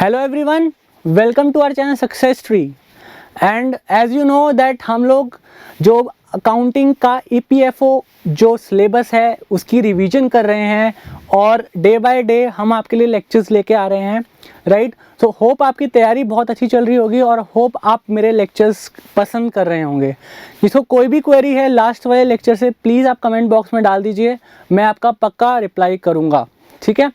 Hello everyone, welcome to our channel success tree. And as you know that हम लोग जो accounting का EPFO जो सिलेबस है उसकी रिवीजन कर रहे हैं और डे बाय डे हम आपके लिए लेक्चर्स लेके आ रहे हैं, राइट। सो होप आपकी तैयारी बहुत अच्छी चल रही होगी और होप आप मेरे लेक्चर्स पसंद कर रहे होंगे। जिसको कोई भी क्वेरी है लास्ट वाले लेक्चर से प्लीज़ आप कमेंट बॉक्स में डाल दीजिए, मैं आपका पक्का रिप्लाई करूँगा, ठीक है।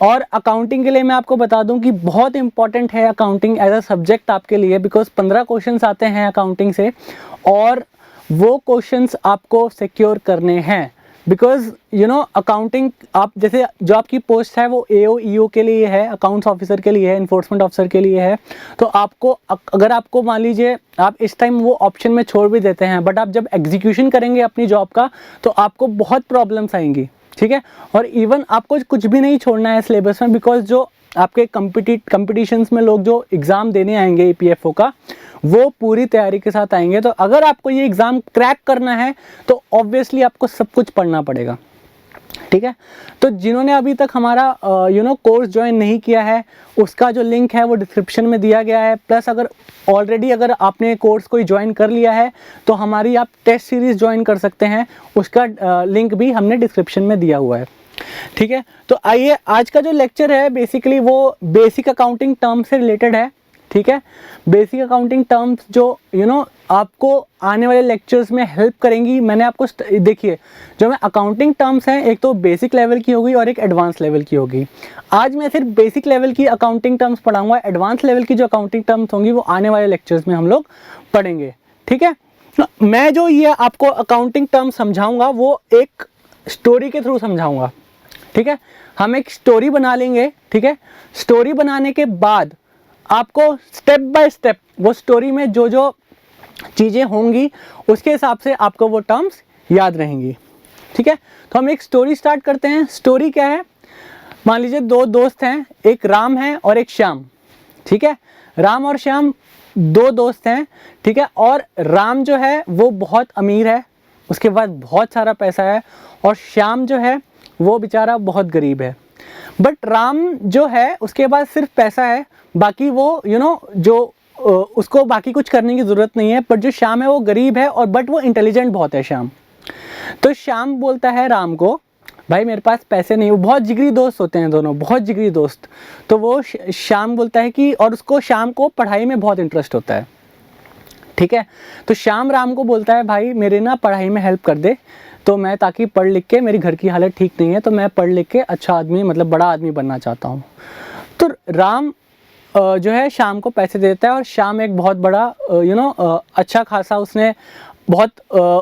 और अकाउंटिंग के लिए मैं आपको बता दूं कि बहुत इंपॉर्टेंट है अकाउंटिंग एज अ सब्जेक्ट आपके लिए, बिकॉज 15 क्वेश्चंस आते हैं अकाउंटिंग से और वो क्वेश्चंस आपको सिक्योर करने हैं। बिकॉज यू नो अकाउंटिंग आप जैसे जो आपकी पोस्ट है वो एओ ईओ के लिए है, अकाउंट्स ऑफिसर के लिए है, इन्फोर्समेंट ऑफिसर के लिए है। तो आपको अगर आपको मान लीजिए आप इस टाइम वो ऑप्शन में छोड़ भी देते हैं, बट आप जब एग्जीक्यूशन करेंगे अपनी जॉब का तो आपको बहुत प्रॉब्लम्स आएंगी, ठीक है। और इवन आपको कुछ भी नहीं छोड़ना है सिलेबस में, बिकॉज जो आपके कंपटीशंस में लोग जो एग्ज़ाम देने आएंगे ईपीएफओ का वो पूरी तैयारी के साथ आएंगे। तो अगर आपको ये एग्ज़ाम क्रैक करना है तो ऑब्वियसली आपको सब कुछ पढ़ना पड़ेगा, ठीक है। तो जिन्होंने अभी तक हमारा कोर्स ज्वाइन नहीं किया है उसका जो लिंक है वो डिस्क्रिप्शन में दिया गया है। प्लस अगर आपने कोर्स कोई ज्वाइन कर लिया है तो हमारी आप टेस्ट सीरीज़ ज्वाइन कर सकते हैं, उसका लिंक भी हमने डिस्क्रिप्शन में दिया हुआ है, ठीक है। तो आइए आज का जो लेक्चर है बेसिकली वो बेसिक अकाउंटिंग टर्म्स से रिलेटेड है, ठीक है। बेसिक अकाउंटिंग टर्म्स जो आपको आने वाले लेक्चर्स में हेल्प करेंगी। मैंने आपको देखिए जो मैं अकाउंटिंग टर्म्स हैं एक तो बेसिक लेवल की होगी और एक एडवांस लेवल की होगी। आज मैं सिर्फ बेसिक लेवल की अकाउंटिंग टर्म्स पढ़ाऊंगा, एडवांस लेवल की जो अकाउंटिंग टर्म्स होंगी वो आने वाले लेक्चर्स में हम लोग पढ़ेंगे, ठीक है। मैं जो ये आपको अकाउंटिंग टर्म्स समझाऊंगा वो एक स्टोरी के थ्रू समझाऊंगा, ठीक है। हम एक स्टोरी बना लेंगे, ठीक है। स्टोरी बनाने के बाद आपको स्टेप बाय स्टेप वो स्टोरी में जो जो चीज़ें होंगी उसके हिसाब से आपको वो टर्म्स याद रहेंगी, ठीक है। तो हम एक स्टोरी स्टार्ट करते हैं। स्टोरी क्या है, मान लीजिए दो दोस्त हैं, एक राम है और एक श्याम, ठीक है। राम और श्याम दो दोस्त हैं, ठीक है। और राम जो है वो बहुत अमीर है, उसके पास बहुत सारा पैसा है, और श्याम जो है वो बेचारा बहुत गरीब है। बट राम जो है उसके पास सिर्फ पैसा है, बाकी वो उसको बाकी कुछ करने की ज़रूरत नहीं है। बट जो श्याम है वो गरीब है और बट वो इंटेलिजेंट बहुत है श्याम। तो श्याम बोलता है राम को, भाई मेरे पास पैसे नहीं। वो बहुत जिगरी दोस्त होते हैं दोनों, बहुत जिगरी दोस्त। तो वो श्याम बोलता है कि, और उसको श्याम को पढ़ाई में बहुत इंटरेस्ट होता है, ठीक है। तो श्याम राम को बोलता है भाई मेरे ना पढ़ाई में हेल्प कर दे, तो मैं ताकि पढ़ लिख के, मेरी घर की हालत ठीक नहीं है तो मैं पढ़ लिख के अच्छा आदमी मतलब बड़ा आदमी बनना चाहता हूँ। तो राम जो है श्याम को पैसे देता है और श्याम एक बहुत बड़ा अच्छा खासा, उसने बहुत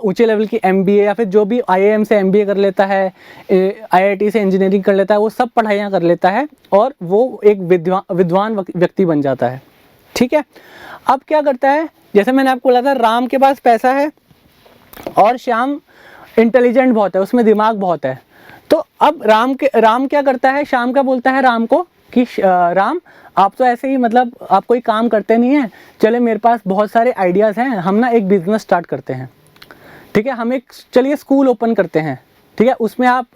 ऊंचे लेवल की एमबीए या फिर जो भी आईआईएम से एमबीए कर लेता है, आईआईटी से इंजीनियरिंग कर लेता है, वो सब पढ़ाइयाँ कर लेता है और वो एक विद्वान व्यक्ति बन जाता है, ठीक है। अब क्या करता है, जैसे मैंने आपको बोला था राम के पास पैसा है और श्याम इंटेलिजेंट बहुत है, उसमें दिमाग बहुत है। तो अब राम क्या करता है, श्याम का बोलता है राम को कि राम आप तो ऐसे ही मतलब आप कोई काम करते नहीं हैं, चले मेरे पास बहुत सारे आइडियाज़ हैं, हम ना एक बिजनेस स्टार्ट करते हैं, ठीक है। हम एक चलिए स्कूल ओपन करते हैं, ठीक है। उसमें आप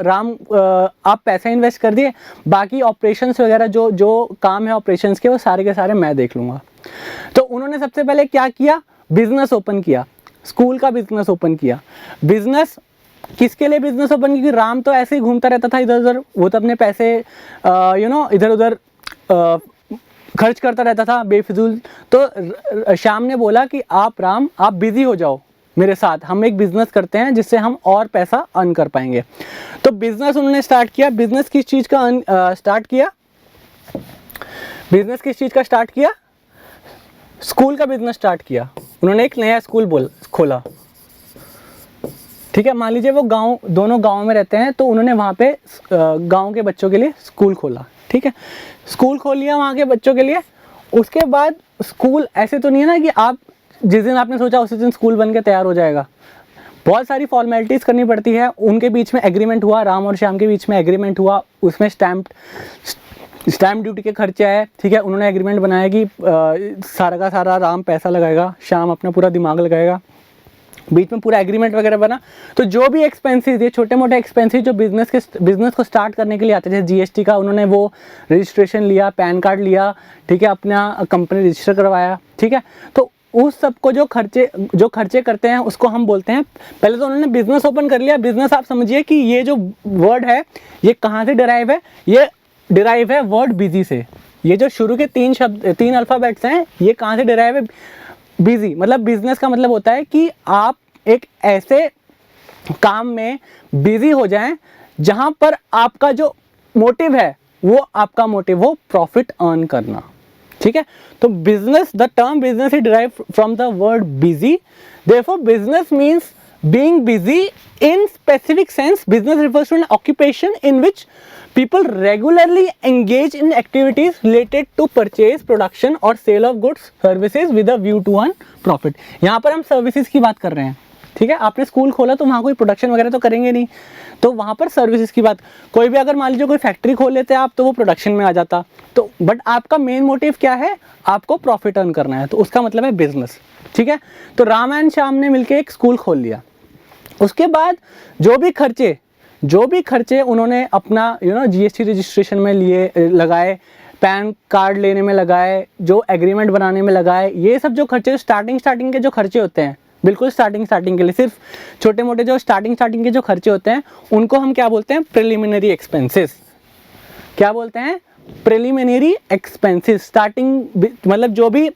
पैसा इन्वेस्ट कर दिए, बाकी ऑपरेशंस वगैरह जो काम है ऑपरेशंस के वो सारे के सारे मैं देख लूँगा। तो उन्होंने सबसे पहले क्या किया, बिजनेस ओपन किया, स्कूल का बिजनेस ओपन किया। बिजनेस किसके लिए बिजनेस ओपन, क्योंकि राम तो ऐसे ही घूमता रहता था इधर उधर, वो तो अपने पैसे इधर उधर खर्च करता रहता था बेफिजूल। तो श्याम ने बोला कि राम आप बिजी हो जाओ मेरे साथ, हम एक बिजनेस करते हैं जिससे हम और पैसा अर्न कर पाएंगे। तो बिजनेस उन्होंने स्टार्ट किया। बिजनेस किस चीज़ का स्टार्ट किया, बिजनेस किस चीज़ का स्टार्ट किया, स्कूल का बिजनेस स्टार्ट किया। उन्होंने एक नया स्कूल खोला, ठीक है। मान लीजिए वो दोनों गांव में रहते हैं तो उन्होंने वहाँ पे गांव के बच्चों के लिए स्कूल खोला, ठीक है। स्कूल खोल लिया वहाँ के बच्चों के लिए। उसके बाद स्कूल ऐसे तो नहीं है ना कि आप जिस दिन आपने सोचा उसी दिन स्कूल बन के तैयार हो जाएगा, बहुत सारी फॉर्मेलिटीज़ करनी पड़ती है। उनके बीच में एग्रीमेंट हुआ, राम और श्याम के बीच में एग्रीमेंट हुआ, उसमें स्टैम्प ड्यूटी के खर्चे आए, ठीक है। उन्होंने एग्रीमेंट बनाया कि सारा का सारा राम पैसा लगाएगा, श्याम अपना पूरा दिमाग लगाएगा। बीच में पूरा एग्रीमेंट वगैरह बना। तो जो भी एक्सपेंसेस, ये छोटे मोटे एक्सपेंसेस जो बिजनेस को स्टार्ट करने के लिए आते थे, जीएसटी का उन्होंने वो रजिस्ट्रेशन लिया, पैन कार्ड लिया, ठीक है, अपना कंपनी रजिस्टर करवाया, ठीक है। तो उस सब को जो खर्चे करते हैं उसको हम बोलते हैं, पहले तो उन्होंने बिजनेस ओपन कर लिया। बिजनेस आप समझिए कि ये जो वर्ड है ये कहाँ से डिराइव है, ये डिराइव है वर्ड बिजी से। ये जो शुरू के 3 अल्फ़ाबेट्स हैं ये कहाँ से डिराइव है, बिजी। मतलब बिजनेस का मतलब होता है कि आप एक ऐसे काम में बिजी हो जाएं जहां पर आपका जो मोटिव है वो आपका मोटिव हो प्रॉफिट अर्न करना, ठीक है। तो business, the term business is derived from the word busy, therefore business means being busy in specific sense. Business refers to an occupation in which people regularly engage in activities related to purchase, production or sale of goods, services with a view to earn profit. यहाँ पर हम services की बात कर रहे हैं, ठीक है। आपने स्कूल खोला तो वहाँ कोई प्रोडक्शन वगैरह तो करेंगे नहीं, तो वहाँ पर सर्विसेज की बात। कोई भी अगर मान लीजिए कोई फैक्ट्री खोल लेते हैं आप तो वो प्रोडक्शन में आ जाता, तो बट आपका मेन मोटिव क्या है, आपको प्रॉफिट अर्न करना है, तो उसका मतलब है बिजनेस, ठीक है। तो राम एंड श्याम ने मिलकर एक स्कूल खोल लिया। उसके बाद जो भी खर्चे उन्होंने अपना जीएसटी रजिस्ट्रेशन में लिए, लगाए, पैन कार्ड लेने में लगाए, जो एग्रीमेंट बनाने में लगाए, ये सब जो खर्चे स्टार्टिंग के जो खर्चे होते हैं, बिल्कुल स्टार्टिंग के लिए सिर्फ छोटे मोटे जो स्टार्टिंग के जो खर्चे होते हैं उनको हम क्या बोलते हैं, प्रिलिमिनरी एक्सपेंसेस। क्या बोलते हैं, प्रिलिमिनरी एक्सपेंसेस। स्टार्टिंग मतलब जो भी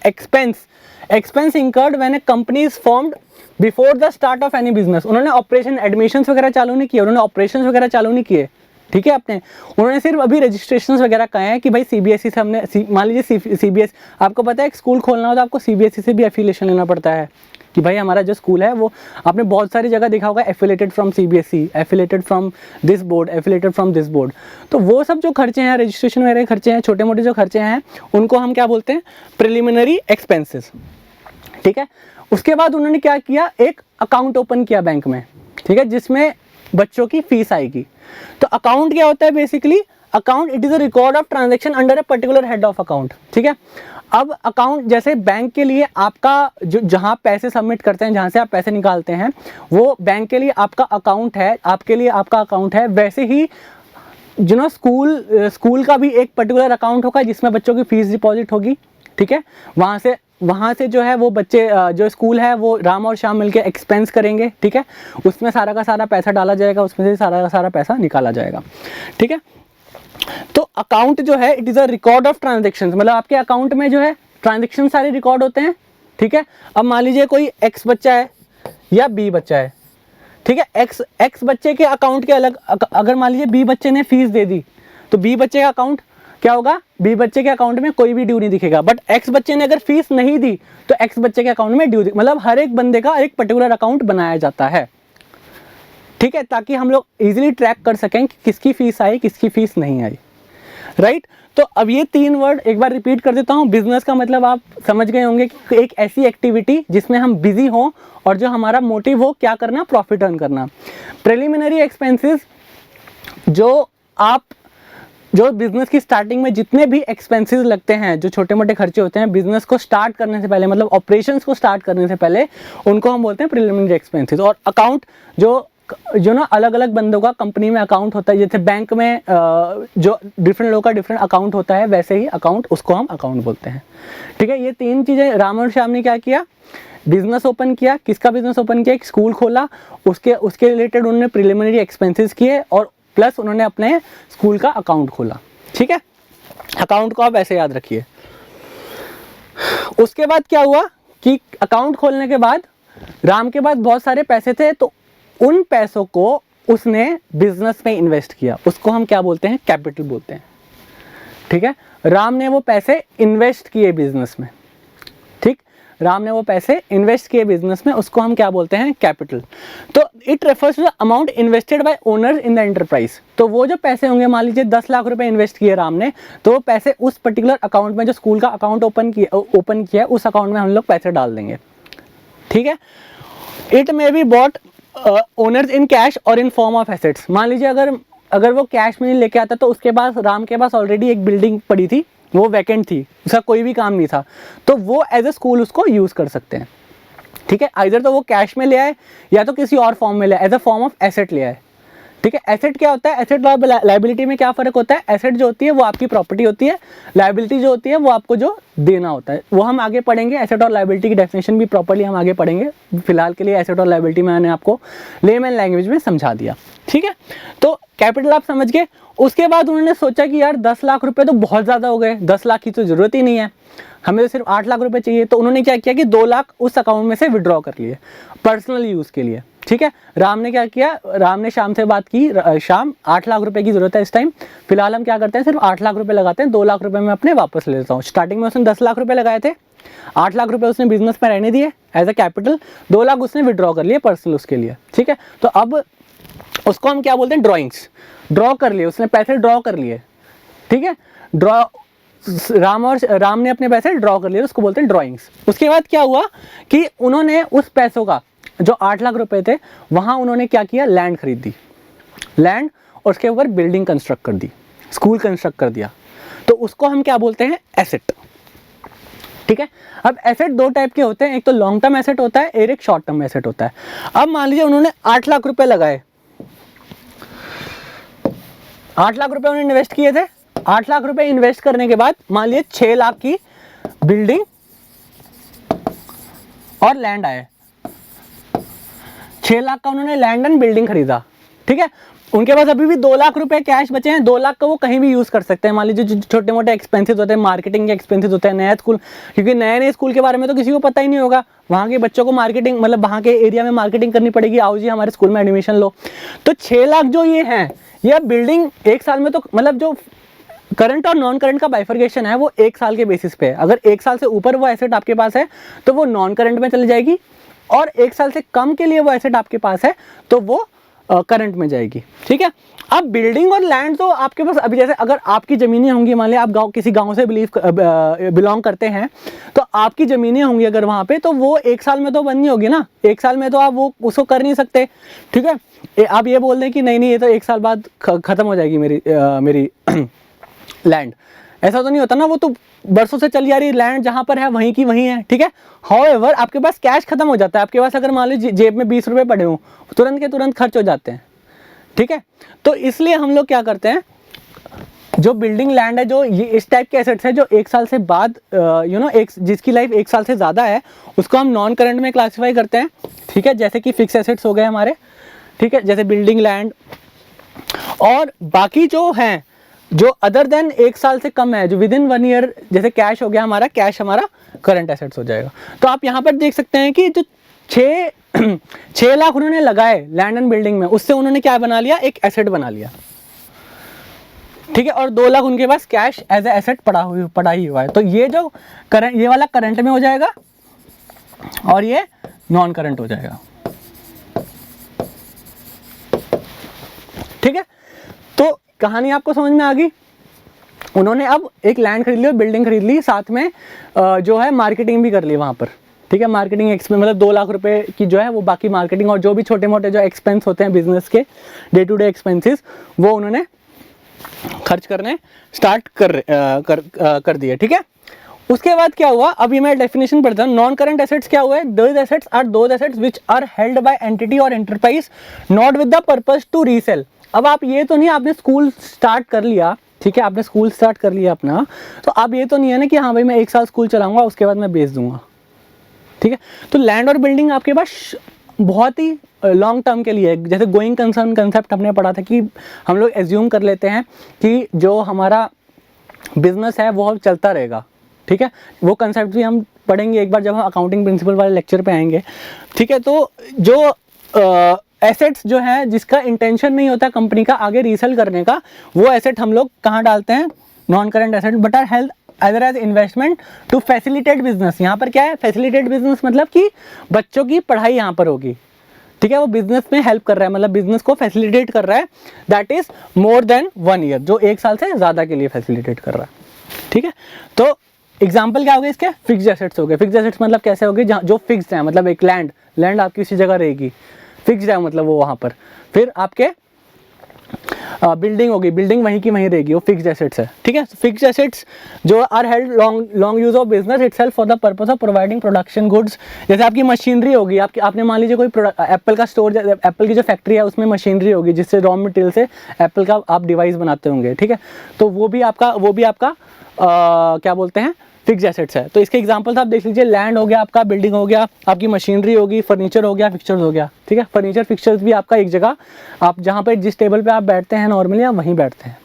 expense incurred when A company is formed before the start of any business. उन्होंने ऑपरेशन एडमिशंस वगैरह चालू नहीं किए, उन्होंने ऑपरेशंस वगैरह चालू नहीं किए, ठीक है। उन्होंने सिर्फ अभी रजिस्ट्रेशंस वगैरह कहे हैं कि भाई सीबीएसई से हमने, मान लीजिए सीबीएस, आपको पता है एक स्कूल खोलना हो तो आपको सीबीएसई से भी एफिलिएशन लेना पड़ता है कि भाई हमारा जो स्कूल है वो, आपने बहुत सारी जगह देखा होगा affiliated from CBSE, affiliated from this board, affiliated from this board. तो वो सब जो खर्चे हैं, रजिस्ट्रेशन वगैरह खर्चे हैं, छोटे मोटे जो खर्चे हैं, उनको हम क्या बोलते हैं, प्रिलिमिनरी एक्सपेंसेस, ठीक है। उसके बाद उन्होंने क्या किया, एक अकाउंट ओपन किया बैंक में, ठीक है, जिसमें बच्चों की फीस आएगी। तो अकाउंट क्या होता है, basically account it is a record of transaction under a particular head of account, ठीक है। अब अकाउंट जैसे बैंक के लिए आपका जो जहां पैसे सबमिट करते हैं, जहां से आप पैसे निकालते हैं, वो बैंक के लिए आपका अकाउंट है, आपके लिए आपका अकाउंट है, वैसे ही स्कूल का भी एक पर्टिकुलर अकाउंट होगा जिसमें बच्चों की फीस डिपॉजिट होगी, ठीक है। वहाँ से जो है वो बच्चे, जो स्कूल है वो राम और श्याम मिलके एक्सपेंस करेंगे, ठीक है। उसमें सारा का सारा पैसा डाला जाएगा, उसमें से सारा का सारा पैसा निकाला जाएगा, ठीक है। तो अकाउंट जो है it is a record of transactions, मतलब आपके अकाउंट में जो है ट्रांजेक्शन सारे रिकॉर्ड होते हैं, ठीक है। अब मान लीजिए कोई एक्स बच्चा है या बी बच्चा है, ठीक है। एक्स बच्चे के अकाउंट के अलग, अगर मान लीजिए बी बच्चे ने फीस दे दी तो बी बच्चे का अकाउंट क्या होगा, बी बच्चे के अकाउंट में कोई भी ड्यू नहीं दिखेगा। बट एक्स बच्चे ने अगर फीस नहीं दी तो एक्स बच्चे के अकाउंट में ड्यू, मतलब हर एक बंदे का एक पर्टिकुलर अकाउंट बनाया जाता है, ठीक है, ताकि हम लोग इजीली ट्रैक कर सकें कि किसकी फीस आई, किसकी फीस नहीं आई, राइट। तो अब ये 3 वर्ड एक बार रिपीट कर देता हूँ। बिजनेस का मतलब आप समझ गए होंगे कि एक ऐसी एक्टिविटी जिसमें हम बिजी हों और जो हमारा मोटिव हो क्या करना, प्रॉफिट अर्न करना। प्रिलिमिनरी एक्सपेंसेस, जो बिजनेस की स्टार्टिंग में जितने भी एक्सपेंसेस लगते हैं, जो छोटे मोटे खर्चे होते हैं बिजनेस को स्टार्ट करने से पहले, मतलब ऑपरेशंस को स्टार्ट करने से पहले, उनको हम बोलते हैं प्रिलिमिनरी एक्सपेंसेस। और अकाउंट जो ना अलग अलग बंदों का कंपनी में अकाउंट होता है, जैसे बैंक में जो डिफरेंट लोगों का डिफरेंट अकाउंट होता है, वैसे ही अकाउंट, उसको हम अकाउंट बोलते हैं, ठीक है। ये 3 चीज़ें राम और श्याम ने क्या किया, बिजनेस ओपन किया। किसका बिजनेस ओपन किया, एक स्कूल खोला, उसके रिलेटेड उन्होंने प्रिलिमिनरी एक्सपेंसेस किए और प्लस उन्होंने अपने स्कूल का अकाउंट खोला, ठीक है। अकाउंट को आप ऐसे याद रखिए। उसके बाद क्या हुआ कि अकाउंट खोलने के बाद राम के पास बहुत सारे पैसे थे, तो उन पैसों को उसने बिजनेस में इन्वेस्ट किया, उसको हम क्या बोलते हैं, कैपिटल बोलते हैं, ठीक है। राम ने वो पैसे इन्वेस्ट किए बिजनेस में, ठीक, राम ने वो पैसे इन्वेस्ट किए बिजनेस में, उसको हम क्या बोलते हैं, कैपिटल। तो it refers to the amount invested by owners in the enterprise. तो वो जो पैसे होंगे, मान लीजिए 10 लाख रुपए इन्वेस्ट किए राम ने, तो वो पैसे उस पर्टिकुलर अकाउंट में, जो स्कूल का अकाउंट ओपन किया उस अकाउंट में हम लोग पैसे डाल देंगे, ठीक है। It may be bought owners in cash और इन फॉर्म ऑफ एसेट्स। मान लीजिए अगर वो कैश में नहीं लेके आता तो उसके पास, राम के पास ऑलरेडी एक बिल्डिंग पड़ी थी, वो वैकेंट थी, उसका कोई भी काम नहीं था, तो वो एज ए स्कूल उसको यूज़ कर सकते हैं, ठीक है, इधर तो वो कैश में ले आए या तो किसी और फॉर्म में ले आए, as a form of asset ले आए। ठीक है, एसेट क्या होता है, एसेट और लायबिलिटी में क्या फर्क होता है, एसेट जो होती है वो आपकी प्रॉपर्टी होती है, लायबिलिटी जो होती है वो आपको जो देना होता है, वो हम आगे पढ़ेंगे। एसेट और लायबिलिटी की डेफिनेशन भी प्रॉपर्ली हम आगे पढ़ेंगे, फिलहाल के लिए एसेट और लायबिलिटी मैंने आपको लेमैन लैंग्वेज में समझा दिया। ठीक है, तो कैपिटल आप समझ गए। उसके बाद उन्होंने सोचा कि यार 10 लाख रुपए तो बहुत ज़्यादा हो गए, 10 लाख की तो ज़रूरत ही नहीं है, हमें तो सिर्फ 8 लाख रुपए चाहिए। तो उन्होंने क्या किया कि 2 लाख उस अकाउंट में से विड्रॉ कर लिए पर्सनल यूज़ के लिए। ठीक है, राम ने क्या किया, राम ने श्याम से बात की, श्याम 8 लाख रुपए की ज़रूरत है इस टाइम, फिलहाल हम क्या करते हैं सिर्फ 8 लाख रुपए लगाते हैं, 2 लाख रुपए मैं अपने वापस ले लेता हूँ। स्टार्टिंग में उसने 10 लाख रुपए लगाए थे, 8 लाख रुपए उसने बिजनेस में रहने दिए एज अ कैपिटल, 2 लाख उसने विड्रॉ कर लिए पर्सनल उसके लिए। ठीक है, तो अब उसको हम क्या बोलते हैं, ड्रॉइंग्स। ड्रॉ कर लिए उसने, पैसे ड्रॉ कर लिए। ठीक है, ड्रॉ, राम ने अपने पैसे ड्रॉ कर लिए, उसको बोलते हैं ड्रॉइंग्स। उसके बाद क्या हुआ कि उन्होंने उस पैसों का जो 8 लाख रुपए थे वहां उन्होंने क्या किया, लैंड खरीद दी, लैंड, और उसके ऊपर बिल्डिंग कंस्ट्रक्ट कर दी, स्कूल कंस्ट्रक्ट कर दिया, तो उसको हम क्या बोलते हैं, एसेट। ठीक है, अब एसेट 2 टाइप के होते हैं, एक तो लॉन्ग टर्म एसेट होता है, एक शॉर्ट टर्म एसेट होता है। अब मान लीजिए उन्होंने 8 लाख रुपए लगाए, 8 लाख रुपए उन्होंने इन्वेस्ट किए थे, 8 लाख रुपए इन्वेस्ट करने के बाद मान लीजिए 6 लाख की बिल्डिंग और लैंड आए, 6 लाख का उन्होंने लैंड एंड बिल्डिंग खरीदा। ठीक है, उनके पास अभी भी 2 लाख रुपए कैश बचे हैं, 2 लाख का वो कहीं भी यूज कर सकते हैं। मान लीजिए जो छोटे मोटे एक्सपेंसेस होते हैं, मार्केटिंग के एक्सपेंसेस होते हैं, नया स्कूल, क्योंकि नए नए स्कूल के बारे में तो किसी को पता ही नहीं होगा, वहाँ के बच्चों को मार्केटिंग, मतलब वहाँ के एरिया में मार्केटिंग करनी पड़ेगी, आओ जी हमारे स्कूल में एडमिशन लो। तो 6 लाख जो ये हैं, ये बिल्डिंग 1 साल में तो, मतलब जो करंट और नॉन करंट का बाइफर्केशन है वो 1 साल के बेसिस पे है। अगर 1 साल से ऊपर वो एसेट आपके पास है तो वो नॉन करंट में चली जाएगी, और 1 साल से कम के लिए वो एसेट आपके पास है तो वो करंट में जाएगी। ठीक है, अब बिल्डिंग और लैंड तो आपके पास अभी, जैसे अगर आपकी ज़मीनें होंगी, मान लिया आप किसी गांव से बिलोंग करते हैं, तो आपकी ज़मीनें होंगी अगर वहाँ पे, तो वो 1 साल में तो बंद नहीं होगी ना, 1 साल में तो आप वो उसको कर नहीं सकते। ठीक है, आप ये बोल दें कि नहीं ये तो 1 साल बाद ख़त्म हो जाएगी मेरी लैंड, ऐसा तो नहीं होता ना, वो तो बरसों से चली आ रही लैंड जहां पर है वहीं की वहीं है। ठीक है, हाउएवर आपके पास कैश खत्म हो जाता है, आपके पास अगर मान लीजिए जेब में 20 रुपए पड़े हों, तुरंत के तुरंत खर्च हो जाते हैं। ठीक है, तो इसलिए हम लोग क्या करते हैं, जो बिल्डिंग लैंड है, जो ये इस टाइप के एसेट्स है जो 1 साल से बाद जिसकी लाइफ 1 साल से ज़्यादा है, उसको हम नॉन करंट में क्लासीफाई करते हैं। ठीक है, जैसे कि फिक्स एसेट्स हो गए हमारे, ठीक है, जैसे बिल्डिंग लैंड, और बाकी जो हैं जो अदर देन 1 साल से कम है, जो विद इन 1 ईयर, जैसे कैश हो गया हमारा, कैश हमारा करंट एसेट्स हो जाएगा। तो आप यहाँ पर देख सकते हैं कि जो 6 लाख उन्होंने लगाए लैंड एंड बिल्डिंग में, उससे उन्होंने क्या बना लिया, एक एसेट बना लिया। ठीक है, और 2 लाख उनके पास कैश एज ए एसेट पड़ा ही हुआ है। तो ये जो करंट, ये वाला करंट में हो जाएगा और ये नॉन करंट हो जाएगा। ठीक है, तो कहानी आपको समझ में आ गई। उन्होंने अब एक लैंड खरीद ली, बिल्डिंग खरीद ली, साथ में जो है मार्केटिंग भी कर ली वहाँ पर। ठीक है, मार्केटिंग एक्सपेंस, मतलब 2 लाख रुपए की जो है वो बाकी मार्केटिंग और जो भी छोटे मोटे जो एक्सपेंस होते हैं बिजनेस के, डे टू डे एक्सपेंसेस, वो उन्होंने खर्च करने स्टार्ट कर दिए। ठीक है, उसके बाद क्या हुआ, अभी मैं डेफिनेशन पढ़ता हूँ। नॉन करंट एसेट्स क्या हुआ है, those assets are those assets which are held by entity और enterprise not with the purpose to resale. अब आप ये तो नहीं, आपने स्कूल स्टार्ट कर लिया, ठीक है, आपने स्कूल स्टार्ट कर लिया अपना, तो अब ये तो नहीं है ना कि हाँ भाई मैं 1 साल स्कूल चलाऊंगा उसके बाद मैं बेच दूंगा। ठीक है, तो लैंड और बिल्डिंग आपके पास बहुत ही लॉन्ग टर्म के लिए, जैसे गोइंग कंसर्न कंसेप्ट हमने पढ़ा था कि हम लोग एज्यूम कर लेते हैं कि जो हमारा बिजनेस है वो चलता रहेगा। ठीक है, वो कंसेप्ट भी हम पढ़ेंगे एक बार जब हम अकाउंटिंग प्रिंसिपल वाले लेक्चर पे आएंगे। ठीक है, तो जो एसेट्स जो है जिसका इंटेंशन नहीं होता कंपनी का आगे रीसेल करने का, वो एसेट हम लोग कहाँ डालते हैं, non current asset, but are held other as investment to facilitate business. यहाँ पर क्या है, फैसिलिटेट बिजनेस मतलब कि बच्चों की पढ़ाई यहाँ पर होगी। ठीक है, वो बिजनेस में हेल्प कर रहा है, मतलब बिजनेस को फैसिलिटेट कर रहा है, that is more than 1 year, जो 1 साल से ज़्यादा के लिए फैसिलिटेट कर रहा है। ठीक है, तो एग्जाम्पल क्या हो गए इसके, फिक्स्ड एसेट्स हो गए। फिक्स्ड एसेट्स मतलब कैसे हो गए, जो फिक्स्ड है, मतलब एक लैंड आपकी उसी जगह रहेगी, फिक्स्ड है मतलब वो वहाँ पर। फिर आपके बिल्डिंग होगी, बिल्डिंग वहीं की वहीं रहेगी, वो फिक्स्ड एसेट्स है, ठीक है। फिक्स्ड एसेट्स जो are held long use of business itself for the purpose of providing production goods. जैसे आपकी मशीनरी होगी, आपने मान लीजिए कोई एप्पल का स्टोर, एप्पल की जो फैक्ट्री है उसमें मशीनरी होगी जिससे रॉ मटेरियल से एप्पल का आप डिवाइस बनाते होंगे, ठीक है। तो वो भी आपका क्या बोलते हैं, फिक्स एसेट्स है। तो इसके एग्जांपल्स आप देख लीजिए, लैंड हो गया आपका, बिल्डिंग हो गया, आपकी मशीनरी होगी, फर्नीचर हो गया, फिक्सचर्स हो गया, ठीक है। फर्नीचर फिक्सचर्स भी आपका एक जगह, आप जहाँ पे जिस टेबल पे आप बैठते हैं नॉर्मली आप वहीं बैठते हैं।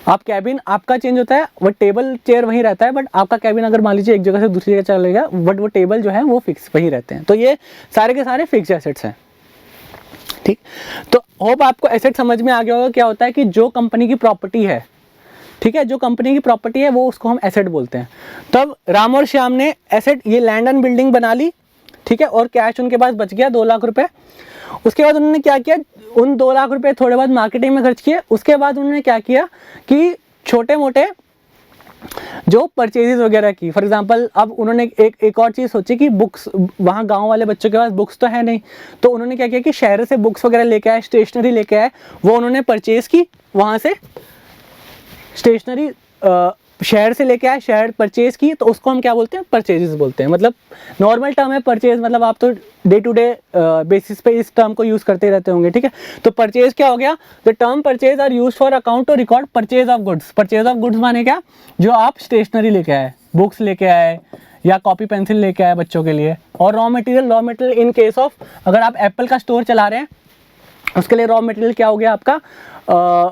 आप कैबिन आपका चेंज होता है, वो टेबल चेयर वहीं रहता है, बट आपका कैबिन अगर मान लीजिए एक जगह से दूसरी जगह चलेगा, बट वो टेबल जो है वो फिक्स वहीं रहते हैं। तो ये सारे के सारे फिक्स एसेट्स हैं, ठीक। तो होप आपको एसेट समझ में आ गया होगा क्या होता है कि जो कंपनी की प्रॉपर्टी है, ठीक है, जो कंपनी की प्रॉपर्टी है वो उसको हम एसेट बोलते हैं। तब राम और श्याम ने एसेट, ये लैंड एंड बिल्डिंग बना ली, ठीक है, और कैश उनके पास बच गया 2 लाख रुपए। उसके बाद उन्होंने क्या किया, उन 2 लाख रुपए थोड़े बहुत मार्केटिंग में खर्च किए। उसके बाद उन्होंने क्या किया कि छोटे मोटे जो परचेजेस वगैरह की, फॉर एग्जांपल अब उन्होंने एक और चीज़ सोची कि बुक्स, वहाँ गांव वाले बच्चों के पास बुक्स तो है नहीं, तो उन्होंने क्या किया कि शहर से बुक्स वगैरह लेके आए, स्टेशनरी लेके आए, वो उन्होंने परचेज की, वहाँ से स्टेशनरी शहर से लेके आए, शहर परचेज की, तो उसको हम क्या बोलते हैं, परचेजेस बोलते हैं। मतलब नॉर्मल टर्म है परचेज, मतलब आप तो डे टू डे बेसिस पे इस टर्म को यूज़ करते रहते होंगे, ठीक है। तो परचेज क्या हो गया, the term purchase are use for account to record purchase of goods. Purchase of goods माने क्या, जो आप स्टेशनरी लेके आए, बुक्स लेके आए या कॉपी पेंसिल लेके आए बच्चों के लिए। और raw material in case of, अगर आप एप्पल का स्टोर चला रहे हैं उसके लिए रॉ मटेरियल क्या हो गया आपका,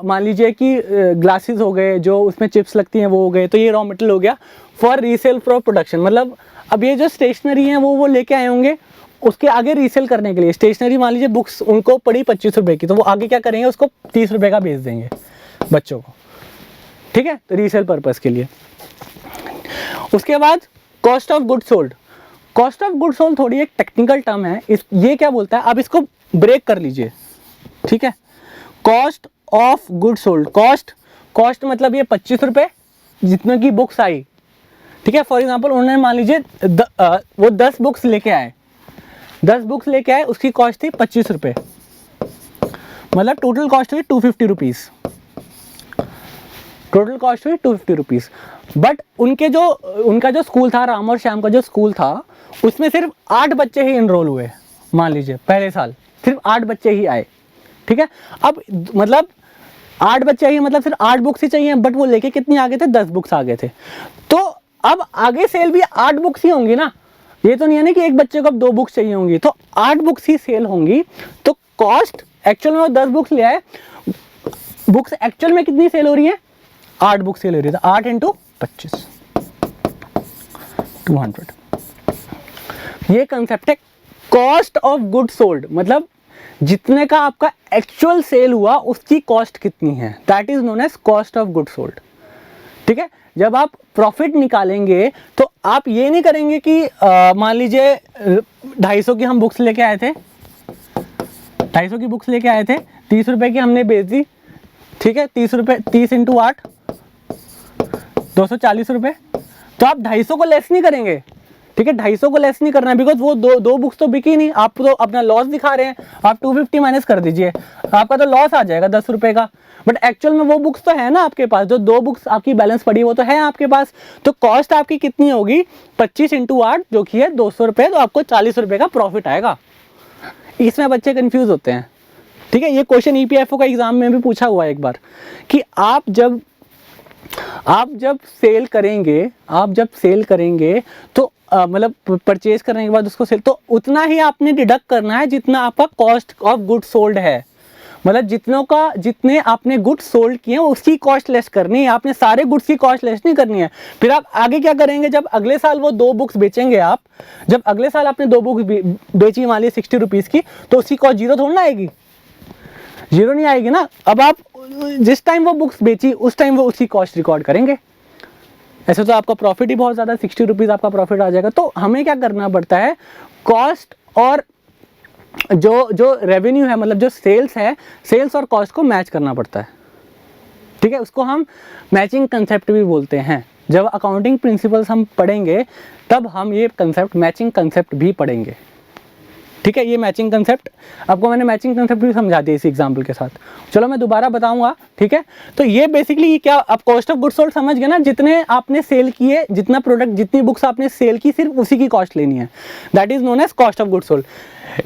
मान लीजिए कि ग्लासेस हो गए, जो उसमें चिप्स लगती हैं वो हो गए, तो ये रॉ मटेरियल हो गया फॉर रीसेल फॉर प्रोडक्शन। मतलब अब ये जो स्टेशनरी है वो लेके आए होंगे उसके आगे रीसेल करने के लिए। स्टेशनरी मान लीजिए बुक्स उनको पड़ी 25 रुपए की, तो वो आगे क्या करेंगे, उसको 30 रुपए का बेच देंगे बच्चों को, ठीक है, तो रीसेल पर्पस के लिए। उसके बाद cost of good sold. Cost of good sold थोड़ी एक टेक्निकल टर्म है, ये क्या बोलता है, अब इसको ब्रेक कर लीजिए, ठीक है। Cost of good sold, cost मतलब ये 25 रुपए जितने की बुक्स आई, ठीक है। फॉर एग्जांपल उन्होंने मान लीजिए वो 10 बुक्स लेके आए, 10 बुक्स लेके आए, उसकी कॉस्ट थी 25 रुपए, मतलब टोटल कॉस्ट हुई 250 रुपीज़, टोटल कॉस्ट हुई 250 रुपीज़। बट उनका जो स्कूल था, राम और श्याम का जो स्कूल था, उसमें सिर्फ 8 बच्चे ही इनरोल हुए, मान लीजिए पहले साल सिर्फ 8 बच्चे ही आए, ठीक है। अब मतलब 8 बच्चे ही, मतलब सिर्फ 8 बुक्स ही चाहिए, बट वो लेके कितनी आ गए थे, 10 बुक्स आ गए थे। तो अब आगे सेल भी 8 बुक्स ही होंगी ना, ये तो नहीं है ना कि एक बच्चे को अब 2 बुक्स चाहिए होंगी, तो 8 बुक्स ही सेल होंगी। तो कॉस्ट एक्चुअल में वो 10 बुक्स ले आए, बुक्स एक्चुअल में कितनी सेल हो रही है, 8 बुक्स सेल हो रही है, तो 8 × 25 200। ये कंसेप्ट है कॉस्ट ऑफ गुड सोल्ड, मतलब जितने का आपका एक्चुअल सेल हुआ उसकी कॉस्ट कितनी है, that is known as cost of good sold, ठीक है। जब आप प्रॉफिट निकालेंगे तो आप ये नहीं करेंगे कि मान लीजिए 250 की हम बुक्स लेके आए थे, 250 की बुक्स लेके आए थे, 30 रुपए की हमने बेच दी, ठीक है, 30 रुपए, 30 × 8 240 रुपए। तो आप 250 को लेस नहीं करेंगे, ठीक है, 250 को लेस नहीं करना है, बिकॉज वो दो बुक्स तो बिकी नहीं, आप तो अपना लॉस दिखा रहे हैं। आप 250 माइनस कर दीजिए, आपका तो लॉस आ जाएगा 10 रुपए का, बट एक्चुअल में वो बुक्स तो है ना आपके पास, जो 2 बुक्स आपकी बैलेंस पड़ी वो तो है आपके पास। तो कॉस्ट आपकी कितनी होगी, 25 × 8 जो कि है 200 रुपये, तो आपको 40 रुपये का प्रॉफिट आएगा। इसमें बच्चे कंफ्यूज होते हैं, ठीक है। ये क्वेश्चन ईपीएफओ का एग्जाम में भी पूछा हुआ है एक बार कि आप जब सेल करेंगे तो मतलब परचेज करने के बाद उसको सेल, तो उतना ही आपने डिडक्ट करना है जितना आपका कॉस्ट ऑफ गुड सोल्ड है। मतलब जितने आपने गुड्स सोल्ड किए हैं उसकी कॉस्ट लेस करनी है, आपने सारे गुड्स की कॉस्ट लेस नहीं करनी है। फिर आप आगे क्या करेंगे, जब अगले साल वो 2 बुक्स बेचेंगे आप, जब अगले साल आपने 2 बुक्स बेची मान ली 60 रुपीज़ की, तो उसकी कॉस्ट जीरो थोड़ी ना आएगी, जीरो नहीं आएगी ना। अब आप जिस टाइम वो बुक्स बेची उस टाइम वो उसकी कॉस्ट रिकॉर्ड करेंगे, ऐसे तो आपका प्रॉफिट ही बहुत ज़्यादा 60 रुपीज़ आपका प्रॉफिट आ जाएगा। तो हमें क्या करना पड़ता है, कॉस्ट और जो रेवेन्यू है, मतलब जो सेल्स है, सेल्स और कॉस्ट को मैच करना पड़ता है, ठीक है। उसको हम मैचिंग कंसेप्ट भी बोलते हैं। जब अकाउंटिंग प्रिंसिपल्स हम पढ़ेंगे तब हम ये कंसेप्ट, मैचिंग कंसेप्ट भी पढ़ेंगे, ठीक है, ये मैचिंग कंसेप्ट आपको मैंने मैचिंग कंसेप्ट भी समझा दिया इसी एग्जांपल के साथ। चलो मैं दोबारा बताऊंगा, ठीक है। तो ये बेसिकली क्या आप कॉस्ट ऑफ गुड्स सोल्ड समझ गए ना, जितने आपने सेल किए, जितना प्रोडक्ट, जितनी बुक्स आपने सेल की, सिर्फ उसी की कॉस्ट लेनी है, that is known as cost of goods sold.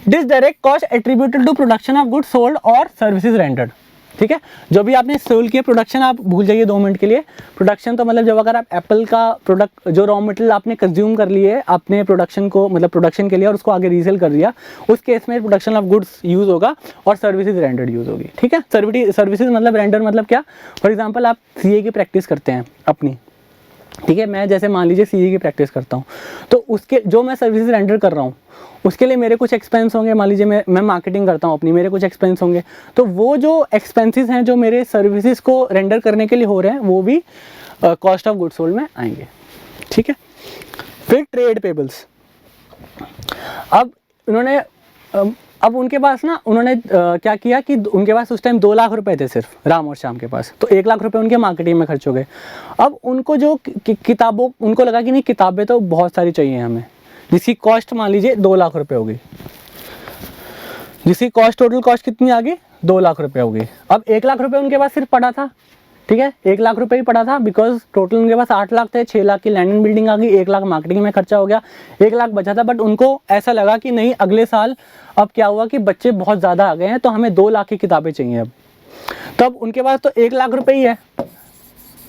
This direct cost attributed to production of goods sold और सर्विसेज रेंडर्ड, ठीक है। जो भी आपने सेल किया, प्रोडक्शन आप भूल जाइए 2 मिनट के लिए। प्रोडक्शन तो मतलब जब अगर आप एप्पल का प्रोडक्ट, जो रॉ मटेरियल आपने कंज्यूम कर लिए अपने प्रोडक्शन को, मतलब प्रोडक्शन के लिए, और उसको आगे रीसेल कर दिया, उस केस में प्रोडक्शन ऑफ गुड्स यूज होगा और सर्विसेज रेंडर्ड यूज होगी, ठीक है। सर्विसेज मतलब रेंडर मतलब क्या, फॉर एग्जाम्पल आप सीए की प्रैक्टिस करते हैं अपनी, ठीक है। मैं जैसे मान लीजिए सीए की प्रैक्टिस करता हूँ, तो उसके जो मैं सर्विसेज रेंडर कर रहा हूँ उसके लिए मेरे कुछ एक्सपेंस होंगे। मान लीजिए मैं मार्केटिंग करता हूँ अपनी, मेरे कुछ एक्सपेंस होंगे, तो वो जो एक्सपेंसेस हैं जो मेरे सर्विसेज को रेंडर करने के लिए हो रहे हैं, वो भी कॉस्ट ऑफ गुड्स सोल्ड में आएंगे, ठीक है। फिर ट्रेड पेबल्स। अब उन्होंने अब उनके पास ना, उन्होंने क्या किया कि उनके पास उस टाइम 2 लाख रुपए थे सिर्फ, राम और श्याम के पास, तो 1 लाख रुपए उनके मार्केटिंग में खर्च हो गए। अब उनको जो किताबों, उनको लगा कि नहीं किताबें तो बहुत सारी चाहिए हमें, जिसकी कॉस्ट मान लीजिए 2 लाख रुपए होगी, जिसकी कॉस्ट, टोटल कॉस्ट कितनी आ गई, 2 लाख रुपए हो गई। अब 1 लाख रुपए उनके पास सिर्फ पड़ा था, ठीक है, 1 लाख रुपए ही पड़ा था, बिकॉज टोटल उनके पास 8 लाख थे, 6 लाख की लैंड एंड बिल्डिंग आ गई, 1 लाख मार्केटिंग में खर्चा हो गया, 1 लाख बचा था। बट उनको ऐसा लगा कि नहीं, अगले साल अब क्या हुआ कि बच्चे बहुत ज़्यादा आ गए हैं, तो हमें 2 लाख की किताबें चाहिए अब। तो अब उनके पास तो 1 लाख रुपए ही है,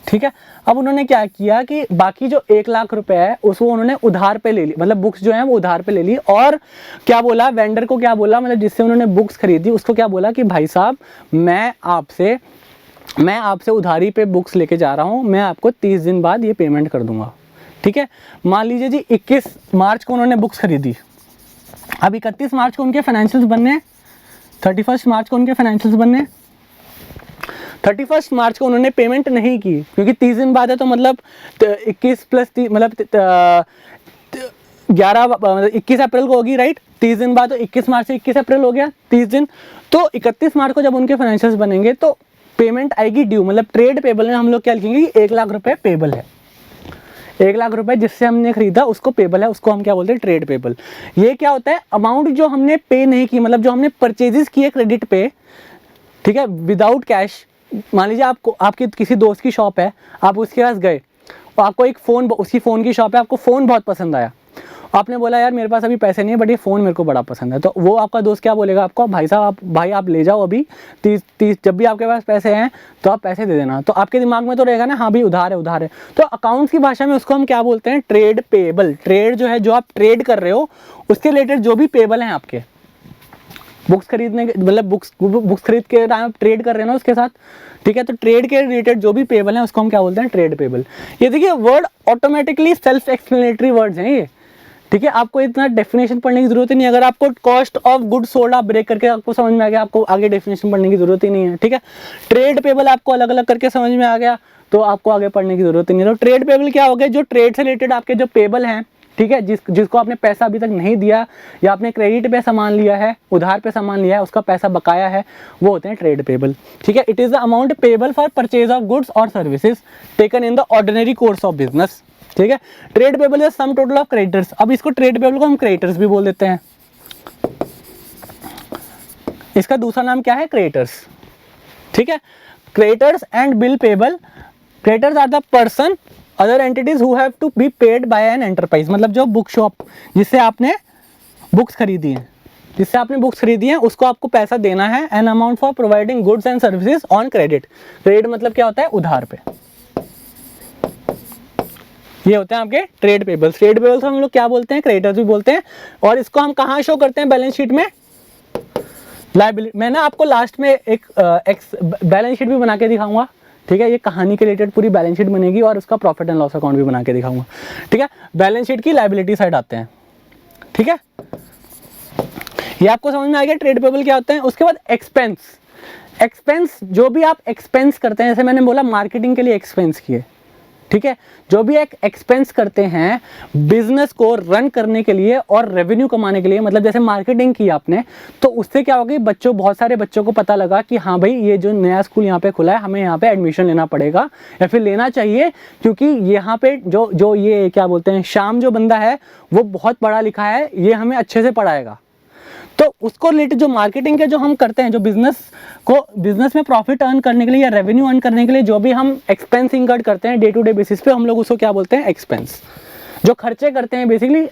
ठीक है। अब उन्होंने क्या किया कि बाकी जो 1 लाख रुपए है उसको उन्होंने उधार पे ले ली, मतलब बुक्स जो है वो उधार पे ले ली, और क्या बोला वेंडर को, क्या बोला, मतलब जिससे उन्होंने बुक्स खरीदी उसको क्या बोला कि भाई साहब मैं आपसे उधारी पे बुक्स लेके जा रहा हूँ, मैं आपको 30 दिन बाद ये पेमेंट कर दूंगा, ठीक है। मान लीजिए जी 21 मार्च को उन्होंने बुक्स खरीदी, अब 31 मार्च को उनके फाइनेंशियल्स बनने, 31 मार्च को उनके फाइनेंशियल्स बनने, 31 मार्च को उन्होंने पेमेंट नहीं की, क्योंकि 30 दिन बाद है, तो मतलब 21 प्लस 30 मतलब 21 अप्रैल को होगी, राइट। 30 दिन बाद, तो 21 मार्च से 21 अप्रैल हो गया 30 दिन। तो 31 मार्च को जब उनके फाइनेंशियल्स बनेंगे तो पेमेंट आएगी ड्यू, मतलब ट्रेड पेबल में हम लोग क्या लिखेंगे कि 1 लाख रुपए पेबल है, 1 लाख रुपए जिससे हमने खरीदा उसको पेबल है, उसको हम क्या बोलते हैं, ट्रेड पेबल। ये क्या होता है, अमाउंट जो हमने पे नहीं की, मतलब जो हमने परचेजेस किए क्रेडिट पे, ठीक है, विदाउट कैश। मान लीजिए आपको, आपकी किसी दोस्त की शॉप है, आप उसके पास गए और आपको एक फ़ोन, उसकी फ़ोन की शॉप है, आपको फ़ोन बहुत पसंद आया, आपने बोला यार मेरे पास अभी पैसे नहीं है बट ये फ़ोन मेरे को बड़ा पसंद है, तो वो आपका दोस्त क्या बोलेगा आपको, भाई साहब भाई आप ले जाओ अभी 30 जब भी आपके पास पैसे हैं तो आप पैसे दे देना। तो आपके दिमाग में तो रहेगा ना, हाँ भाई उधार है उधार है। तो अकाउंट्स की भाषा में उसको हम क्या बोलते हैं, ट्रेड पेबल। ट्रेड जो है, जो आप ट्रेड कर रहे हो उसके रिलेटेड जो भी पेबल हैं आपके, बुक्स खरीदने के, मतलब बुक्स खरीद के टाइम आप ट्रेड कर रहे हैं ना उसके साथ, ठीक है। तो ट्रेड के रिलेटेड जो भी पेबल है उसको हम क्या बोलते हैं, ट्रेड पेबल। ये देखिए word automatically self explanatory words हैं ये, ठीक है। आपको इतना डेफिनेशन पढ़ने की जरूरत ही नहीं, अगर आपको कॉस्ट ऑफ गुड सोल्ड आप ब्रेक करके आपको समझ में आ गया, आपको आगे डेफिनेशन पढ़ने की जरूरत ही नहीं है, ठीक है। ट्रेड पेबल आपको अलग अलग करके समझ में आ गया तो आपको आगे पढ़ने की जरूरत ही नहीं है। तो ट्रेड पेबल क्या हो गया, जो ट्रेड से रिलेटेड आपके जो पेबल हैं, ठीक है, जिसको आपने पैसा अभी तक नहीं दिया या आपने क्रेडिट पे सामान लिया है, उधार पे सामान लिया है, उसका पैसा बकाया है, वो होते हैं ट्रेड पेबल, ठीक है। It is the amount payable for purchase of goods और services taken in the ordinary course of business, ठीक है। Trade payable is sum total of creditors. अब इसको ट्रेड पेबल को हम क्रेडिटर्स भी बोल देते हैं, इसका दूसरा नाम क्या है, क्रेडिटर्स, ठीक है। Creditors and bill payable. Creditors are the person other entities who have to be paid by an enterprise, मतलब जो बुक शॉप जिससे आपने बुक्स खरीदी हैं, उसको आपको पैसा देना है, an amount for providing goods and services on credit. Credit मतलब क्या होता है, उधार पे। ये होते हैं आपके ट्रेड पेबल्स। ट्रेड पेबल्स हम लोग क्या बोलते हैं, क्रेडिटर्स भी बोलते हैं। और इसको हम कहाँ शो करते हैं, बैलेंस शीट में, लायबिलिटी। मैं ना आपको लास्ट में एक बैलेंस शीट भी बना के दिखाऊंगा, ठीक है। ये कहानी के रिलेटेड पूरी बैलेंस शीट बनेगी और उसका प्रॉफिट एंड लॉस अकाउंट भी बना के दिखाऊंगा, ठीक है। बैलेंस शीट की लायबिलिटी साइड आते हैं, ठीक है। ये आपको समझ में आ गया ट्रेड पेबल क्या होते हैं। उसके बाद एक्सपेंस। एक्सपेंस, जो भी आप एक्सपेंस करते हैं, जैसे मैंने बोला मार्केटिंग के लिए एक्सपेंस किए, ठीक है। जो भी एक एक्सपेंस करते हैं बिजनेस को रन करने के लिए और रेवेन्यू कमाने के लिए, मतलब जैसे मार्केटिंग की आपने, तो उससे क्या होगा, बहुत सारे बच्चों को पता लगा कि हाँ भाई ये जो नया स्कूल यहाँ पे खुला है, हमें यहाँ पे एडमिशन लेना पड़ेगा या फिर लेना चाहिए, क्योंकि यहाँ पे जो ये क्या बोलते हैं, श्याम जो बंदा है वो बहुत पढ़ा लिखा है, ये हमें अच्छे से पढ़ाएगा। उसको रिलेटेड जो मार्केटिंग के जो हम करते हैं, जो बिजनेस में प्रॉफिट अर्न करने के लिए या रेवेन्यू अर्न करने के लिए जो भी हम एक्सपेंस इंकर्ड करते हैं डे टू डे बेसिस पे, हम लोग उसको क्या बोलते हैं, एक्सपेंस। जो खर्चे करते हैं बेसिकली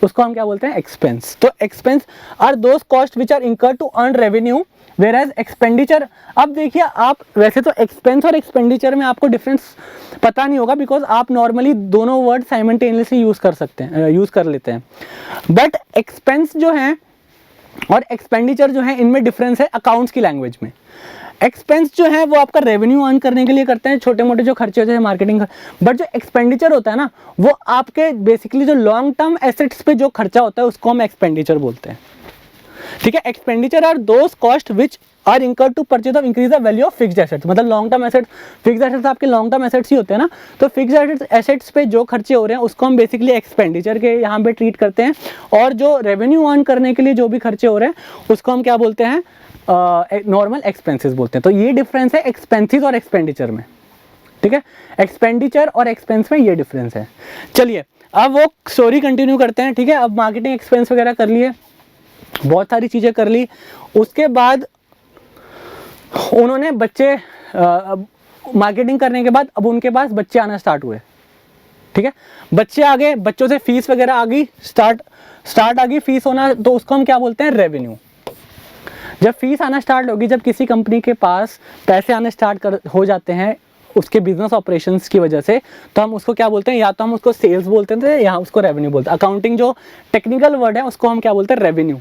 उसको हम क्या बोलते हैं, एक्सपेंस। तो expense are those cost which are incurred to earn revenue, whereas expenditure. अब देखिए आप वैसे तो एक्सपेंस और एक्सपेंडिचर में आपको डिफरेंस पता नहीं होगा, बिकॉज आप नॉर्मली दोनों वर्ड साइमल्टेनियसली यूज कर लेते हैं। बट एक्सपेंस जो है और एक्सपेंडिचर जो है, इनमें डिफरेंस है अकाउंट्स की लैंग्वेज में। एक्सपेंस जो है वो आपका रेवेन्यू अर्न करने के लिए करते हैं, छोटे मोटे जो खर्चे होते हैं मार्केटिंग। बट जो एक्सपेंडिचर होता है ना, वो आपके बेसिकली जो लॉन्ग टर्म एसेट्स पे जो खर्चा होता है उसको हम एक्सपेंडिचर बोलते हैं। ठीक है, expenditure are those cost which are incurred to purchase of increase the value of fixed assets. मतलब long term assets, fixed assets आपके लॉन्ग टर्म एसेट्स ही होते हैं ना, तो फिक्स्ड एसेट्स पे जो खर्चे हो रहे हैं उसको हम बेसिकली एक्सपेंडिचर के यहाँ पे ट्रीट करते हैं। और जो रेवेन्यू अर्न करने के लिए जो भी खर्चे हो रहे हैं उसको हम क्या बोलते हैं, नॉर्मल एक्सपेंसेस बोलते हैं। तो ये डिफरेंस है एक्सपेंसेस और एक्सपेंडिचर में। ठीक है, एक्सपेंडिचर और एक्सपेंस में ये डिफरेंस है। चलिए अब वो स्टोरी कंटिन्यू करते हैं। ठीक है, अब मार्केटिंग एक्सपेंस वगैरह कर लिए, बहुत सारी चीज़ें कर ली। उसके बाद उन्होंने बच्चे मार्केटिंग करने के बाद अब उनके पास बच्चे आना स्टार्ट हुए। ठीक है, बच्चे आ गए, बच्चों से फीस वगैरह आ गई, स्टार्ट आ गई फीस होना, तो उसको हम क्या बोलते हैं, रेवेन्यू। जब फीस आना स्टार्ट होगी, जब किसी कंपनी के पास पैसे आने स्टार्ट हो जाते हैं उसके बिजनेस ऑपरेशंस की वजह से, तो हम उसको क्या बोलते हैं, या तो हम उसको सेल्स बोलते थे या उसको रेवेन्यू बोलते हैं। अकाउंटिंग जो टेक्निकल वर्ड है उसको हम क्या बोलते हैं, रेवेन्यू।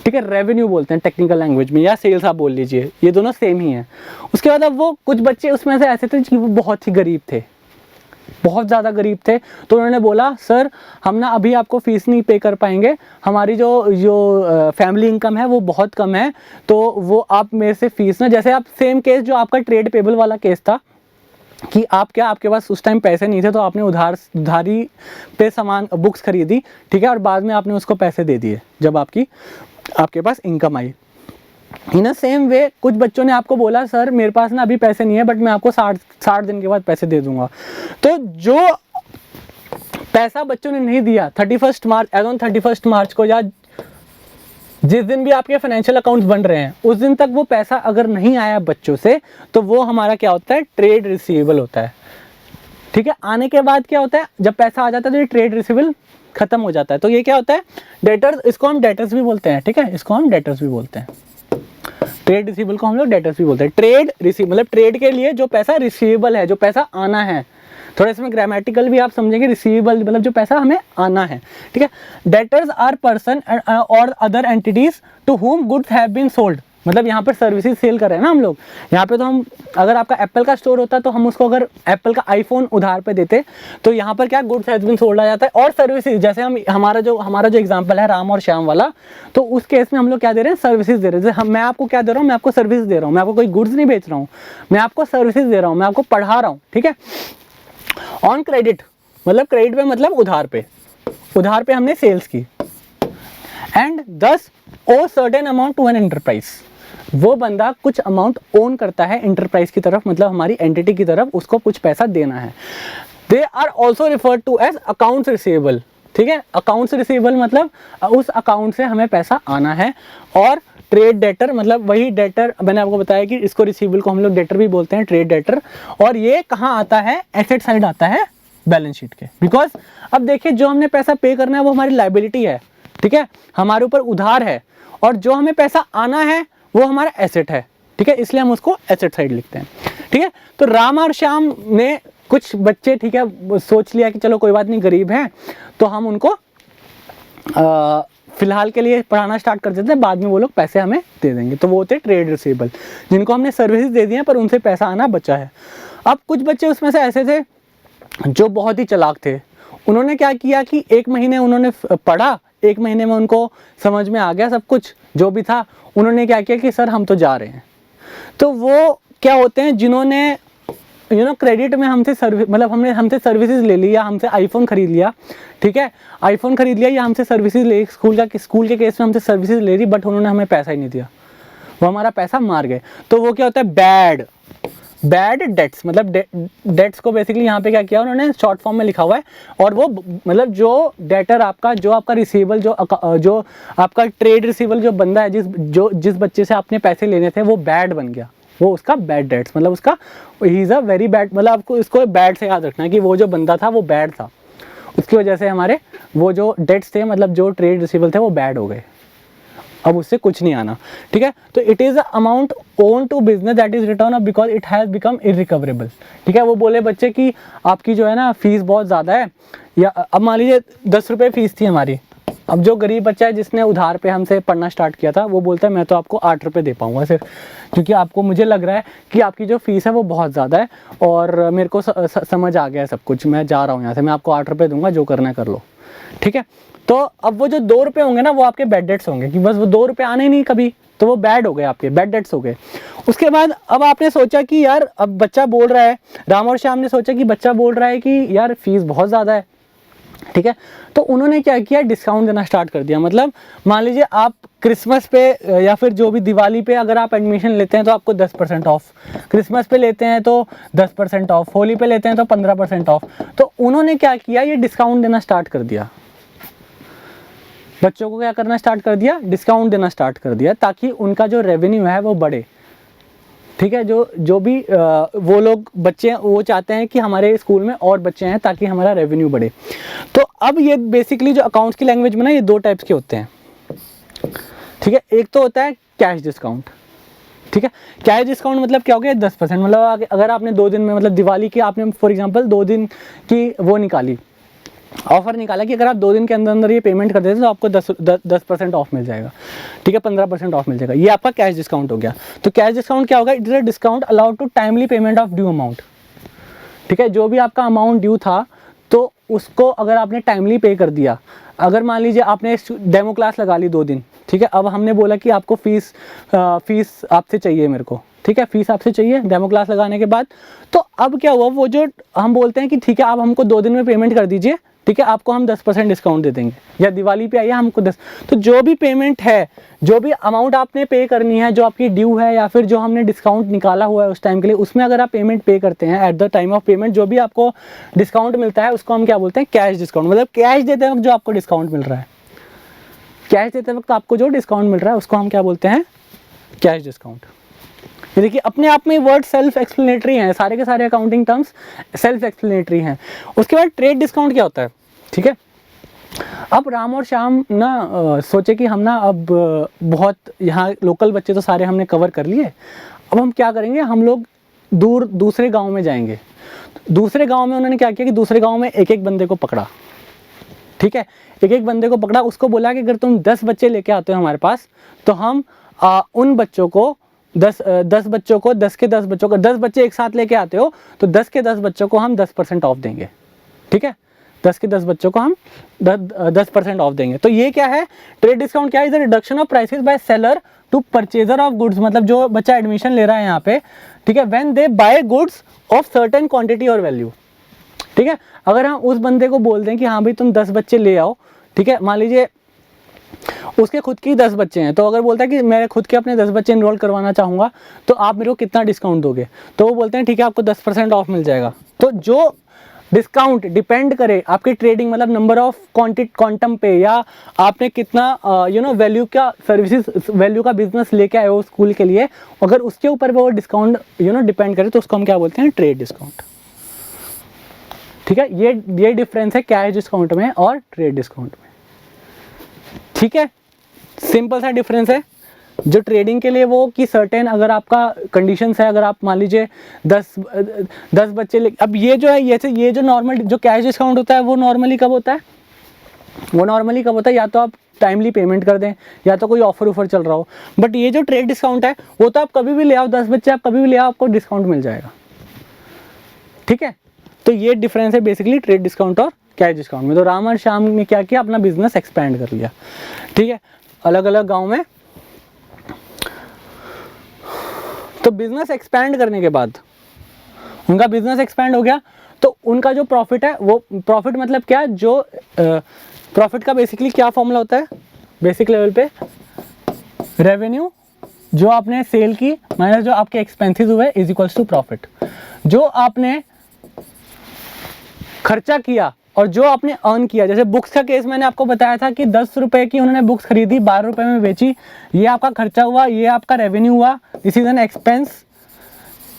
ठीक है, रेवेन्यू बोलते हैं टेक्निकल लैंग्वेज में, या सेल्स आप बोल लीजिए, ये दोनों सेम ही है। उसके बाद अब वो कुछ बच्चे उसमें से ऐसे थे कि वो बहुत ही गरीब थे, बहुत ज़्यादा गरीब थे। तो उन्होंने बोला सर हम ना अभी आपको फीस नहीं पे कर पाएंगे, हमारी जो फैमिली इनकम है वो बहुत कम है, तो वो आप मेरे से फीस ना, जैसे आप सेम केस जो आपका ट्रेड पेबल वाला केस था कि आपके पास उस टाइम पैसे नहीं थे तो आपने उधारी पे सामान बुक्स खरीदी। ठीक है, और बाद में आपने उसको पैसे दे दिए जब आपके पास इनकम आई। इन अ सेम वे कुछ बच्चों ने आपको बोला सर मेरे पास ना अभी पैसे नहीं है, बट मैं आपको 60 दिन के बाद पैसे दे दूंगा। तो जो पैसा बच्चों ने नहीं दिया 31 मार्च, एज ऑन 31 मार्च को, या जिस दिन भी आपके फाइनेंशियल अकाउंट्स बन रहे हैं उस दिन तक वो पैसा अगर नहीं आया बच्चों से, तो वो हमारा क्या होता है, ट्रेड रिसीवेबल होता है। ठीक है, आने के बाद क्या होता है, जब पैसा आ जाता है तो ये ट्रेड रिसीवेबल खत्म हो जाता है। तो ये क्या होता है, डेटर्स, इसको हम डेटर्स भी बोलते हैं। ठीक है, इसको हम डेटर्स भी बोलते हैं। ट्रेड रिसीवेबल को हम लोग डेटर्स भी बोलते हैं। ट्रेड रिसीव मतलब ट्रेड के लिए जो पैसा रिसीवेबल है, जो पैसा आना है। थोड़ा इसमें ग्रामेटिकल भी आप समझेंगे, रिसीवेबल मतलब जो पैसा हमें आना है। ठीक है, डेटर्स आर पर्सन और other entities to whom goods have been sold. मतलब यहाँ पर सर्विसेज सेल कर रहे हैं ना हम लोग। यहाँ पे तो हम, अगर आपका एप्पल का स्टोर होता तो हम उसको, अगर एप्पल का आईफोन उधार पे देते तो यहाँ पर क्या, गुड्स हैज बीन सोल्ड आ जाता है। और सर्विसेज, जैसे हमारा जो एग्जांपल है राम और श्याम वाला, तो उस केस में हम लोग क्या दे रहे हैं, सर्विसेज दे रहे हैं। मैं आपको क्या दे रहा हूँ, मैं आपको सर्विस दे रहा हूँ, मैं आपको कोई गुड्स नहीं बेच रहा हूँ, मैं आपको सर्विसेज दे रहा हूँ, मैं आपको पढ़ा रहा हूँ। ठीक है, ऑन क्रेडिट मतलब क्रेडिट पे मतलब उधार पे हमने सेल्स की। And thus a certain amount to an enterprise, वो बंदा कुछ अमाउंट ओन करता है एंटरप्राइज की तरफ, मतलब हमारी एंटिटी की तरफ, उसको कुछ पैसा देना है। They are also referred to as accounts receivable. ठीक है, अकाउंट्स रिसीवेबल मतलब उस अकाउंट से हमें पैसा आना है। और ट्रेड डेटर मतलब वही डेटर, मैंने आपको बताया कि इसको रिसीवेबल को हम लोग डेटर भी बोलते हैं, ट्रेड डेटर। और ये कहाँ आता है, एसेट साइड आता है बैलेंस शीट के। बिकॉज अब देखिए जो हमने पैसा पे करना है वो हमारी लायबिलिटी है। ठीक है, हमारे ऊपर उधार है, और जो हमें पैसा आना है वो हमारा एसेट है। ठीक है, इसलिए हम उसको एसेट साइड लिखते हैं। ठीक है, तो राम और श्याम ने कुछ बच्चे, ठीक है, सोच लिया कि चलो कोई बात नहीं, गरीब हैं तो हम उनको फिलहाल के लिए पढ़ाना स्टार्ट कर देते हैं, बाद में वो लोग पैसे हमें दे देंगे। तो वो होते हैं ट्रेड रिसीवेबल, जिनको हमने सर्विसेज दे दी हैं पर उनसे पैसा आना बचा है। अब कुछ बच्चे उसमें से ऐसे थे जो बहुत ही चालाक थे। उन्होंने क्या किया कि 1 महीने उन्होंने पढ़ा, 1 महीने में उनको समझ में आ गया सब कुछ जो भी था। उन्होंने क्या किया कि सर हम तो जा रहे हैं। तो वो क्या होते हैं, जिन्होंने क्रेडिट में हमसे मतलब हमसे सर्विसेज ले ली, या हमसे आईफोन खरीद लिया। ठीक है, आईफोन खरीद लिया या हमसे सर्विसेज ले, स्कूल के केस में हमसे सर्विसेज ले ली, बट उन्होंने हमें पैसा ही नहीं दिया, वो हमारा पैसा मार गए। तो वो क्या होता है, बैड बैड डेट्स, मतलब डेट्स को बेसिकली यहाँ पे क्या किया उन्होंने शॉर्ट फॉर्म में लिखा हुआ है, और वो मतलब जो डेटर आपका, जो आपका रिसीवेबल, जो आपका ट्रेड रिसीवेबल जो बंदा है, जिस बच्चे से आपने पैसे लेने थे वो बैड बन गया, वो उसका बैड डेट्स, मतलब उसका he is a very bad, मतलब आपको इसको बैड से याद रखना है कि वो जो बंदा था वो बैड था, उसकी वजह से हमारे वो जो डेट्स थे, मतलब जो ट्रेड रिसीवेबल थे वो बैड हो गए, अब उससे कुछ नहीं आना, ठीक है। तो it is a amount own to business that is written off because it has become irrecoverable, ठीक है। वो बोले बच्चे कि आपकी जो है ना फीस बहुत ज़्यादा है, या अब मान लीजिए 10 रुपये फीस थी हमारी, अब जो गरीब बच्चा है जिसने उधार पे हमसे पढ़ना स्टार्ट किया था, वो बोलता है मैं तो आपको 8 रुपये दे पाऊँगा सिर्फ, क्योंकि आपको, मुझे लग रहा है कि आपकी जो फीस है वो बहुत ज़्यादा है, और मेरे को समझ आ गया है सब कुछ, मैं जा रहा हूँ यहाँ से, मैं आपको 8 रुपये दूंगा, जो करना है कर लो, ठीक है। तो अब वो जो 2 रुपये होंगे ना, वो आपके बैड डेट्स होंगे, कि बस वो 2 रुपये आने ही नहीं कभी, तो वो बैड हो गए, आपके बैड डेट्स हो गए। उसके बाद अब आपने सोचा कि यार, अब बच्चा बोल रहा है, राम और श्याम ने सोचा कि बच्चा बोल रहा है कि यार फीस बहुत ज़्यादा है, ठीक है। तो उन्होंने क्या किया, डिस्काउंट देना स्टार्ट कर दिया। मतलब मान लीजिए आप क्रिसमस पे या फिर जो भी दिवाली पे अगर आप एडमिशन लेते हैं तो आपको 10% ऑफ, क्रिसमस पे लेते हैं तो 10% ऑफ, होली पे लेते हैं तो 15% ऑफ। तो उन्होंने क्या किया, ये डिस्काउंट देना स्टार्ट कर दिया, बच्चों को क्या करना स्टार्ट कर दिया, डिस्काउंट देना स्टार्ट कर दिया, ताकि उनका जो रेवेन्यू है वो बढ़े, ठीक है। जो भी वो लोग बच्चे हैं वो चाहते हैं कि हमारे स्कूल में और बच्चे हैं ताकि हमारा रेवेन्यू बढ़े। तो अब ये बेसिकली जो अकाउंट्स की लैंग्वेज में ना, ये 2 टाइप्स के होते हैं, ठीक है। एक तो होता है कैश डिस्काउंट, ठीक है। कैश डिस्काउंट मतलब क्या हो गया, 10%, मतलब अगर आपने 2 दिन में, मतलब दिवाली की आपने फॉर एग्जांपल 2 दिन की वो निकाली, ऑफर निकाला कि अगर आप 2 दिन के अंदर अंदर ये पेमेंट कर देते हैं तो आपको 10% ऑफ मिल जाएगा, ठीक है, 15% ऑफ मिल जाएगा, ये आपका कैश डिस्काउंट हो गया। तो कैश डिस्काउंट क्या होगा, it is a discount allowed to timely payment of due amount, ठीक है। जो भी आपका अमाउंट ड्यू था तो उसको अगर आपने टाइमली पे कर दिया, अगर मान लीजिए आपने डेमो क्लास लगा ली 2 दिन, ठीक है, अब हमने बोला कि आपको फीस आपसे चाहिए मेरे को, ठीक है, फीस आपसे चाहिए डेमो क्लास लगाने के बाद, तो अब क्या हुआ, वो जो हम बोलते हैं कि ठीक है आप हमको 2 दिन में पेमेंट कर दीजिए, ठीक है, आपको हम 10% डिस्काउंट दे देंगे, या दिवाली पे आइए हमको 10, तो जो भी पेमेंट है, जो भी अमाउंट आपने पे करनी है, जो आपकी ड्यू है, या फिर जो हमने डिस्काउंट निकाला हुआ है उस टाइम के लिए, उसमें अगर आप पेमेंट पे करते हैं at the time of payment, जो भी आपको डिस्काउंट मिलता है उसको हम क्या बोलते हैं, कैश डिस्काउंट। मतलब कैश देते वक्त जो आपको डिस्काउंट मिल रहा है, कैश देते वक्त आपको जो डिस्काउंट मिल रहा है उसको हम क्या बोलते हैं, कैश डिस्काउंट। ये देखिए अपने आप में वर्ड सेल्फ एक्सप्लेनेटरी हैं, सारे के सारे अकाउंटिंग टर्म्स सेल्फ एक्सप्लेनेटरी हैं। उसके बाद ट्रेड डिस्काउंट क्या होता है, ठीक है। अब राम और श्याम ना सोचे कि हम ना अब बहुत यहाँ लोकल बच्चे तो सारे हमने कवर कर लिए, अब हम क्या करेंगे, हम लोग दूसरे गांव में जाएंगे। दूसरे गांव में उन्होंने क्या किया कि दूसरे गांव में एक एक बंदे को पकड़ा, ठीक है, एक एक बंदे को पकड़ा, उसको बोला कि अगर तुम 10 बच्चे लेके आते हो हमारे पास तो हम उन बच्चों को 10 बच्चों को 10 के 10 बच्चों को 10 बच्चे एक साथ लेके आते हो तो 10 के 10 बच्चों को हम 10% ऑफ देंगे, ठीक है, 10 के 10 बच्चों को हम 10% ऑफ देंगे। तो ये क्या है, ट्रेड डिस्काउंट क्या है, is the reduction of prices by seller to purchaser of goods. मतलब जो बच्चा एडमिशन ले रहा है यहाँ पे, ठीक है, when they buy goods of certain quantity और वैल्यू, ठीक है। अगर हम उस बंदे को बोल दें कि हाँ भाई तुम 10 बच्चे ले आओ, ठीक है, मान लीजिए उसके खुद की 10 बच्चे हैं, तो अगर बोलता है कि मैं खुद के अपने 10 बच्चे इनरोल करवाना चाहूँगा तो आप मेरे को कितना डिस्काउंट दोगे, तो वो बोलते हैं ठीक है आपको 10% ऑफ मिल जाएगा। तो जो डिस्काउंट डिपेंड करे आपकी ट्रेडिंग, मतलब नंबर ऑफ क्वांटम पे, या आपने कितना वैल्यू का सर्विसेज वैल्यू का बिजनेस लेके आए हो स्कूल के लिए, अगर उसके ऊपर वो डिस्काउंट डिपेंड करे तो उसको हम क्या बोलते हैं, ट्रेड डिस्काउंट, ठीक है। ये डिफरेंस है कैश डिस्काउंट में और ट्रेड डिस्काउंट में, ठीक है, सिंपल सा डिफरेंस है। जो ट्रेडिंग के लिए वो कि सर्टेन अगर आपका कंडीशंस है, अगर आप मान लीजिए 10 बच्चे अब ये जो है ये जो नॉर्मल जो कैश डिस्काउंट होता है वो नॉर्मली कब होता है, या तो आप टाइमली पेमेंट कर दें या तो कोई ऑफर चल रहा हो। बट ये जो ट्रेड डिस्काउंट है वो तो आप कभी भी ले आओ, 10 बच्चे आप कभी भी ले आओ, आपको डिस्काउंट मिल जाएगा, ठीक है। तो ये डिफरेंस है बेसिकली ट्रेड डिस्काउंट और कैश डिस्काउंट में। तो राम और श्याम ने क्या किया, अपना बिजनेस एक्सपेंड कर लिया, ठीक है, अलग अलग गांव में। तो बिजनेस एक्सपैंड करने के बाद उनका बिजनेस एक्सपैंड हो गया, तो उनका जो प्रॉफिट है वो प्रॉफिट मतलब क्या, जो प्रॉफिट का बेसिकली क्या फॉर्मूला होता है बेसिक लेवल पे, रेवेन्यू जो आपने सेल की माइनस जो आपके एक्सपेंसेस हुए इज इक्वल्स टू प्रॉफिट। जो आपने खर्चा किया और जो आपने अर्न किया, जैसे बुक्स का केस मैंने आपको बताया था कि 10 रुपए की उन्होंने बुक्स खरीदी, 12 रुपए में बेची, ये आपका खर्चा हुआ, ये आपका रेवेन्यू हुआ, this is an expense,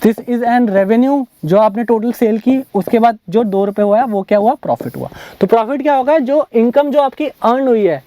this is an revenue जो आपने टोटल सेल की, उसके बाद जो 2 रुपए हुआ वो क्या हुआ, प्रॉफिट हुआ। तो प्रॉफिट क्या होगा, जो इनकम जो आपकी अर्न हुई है,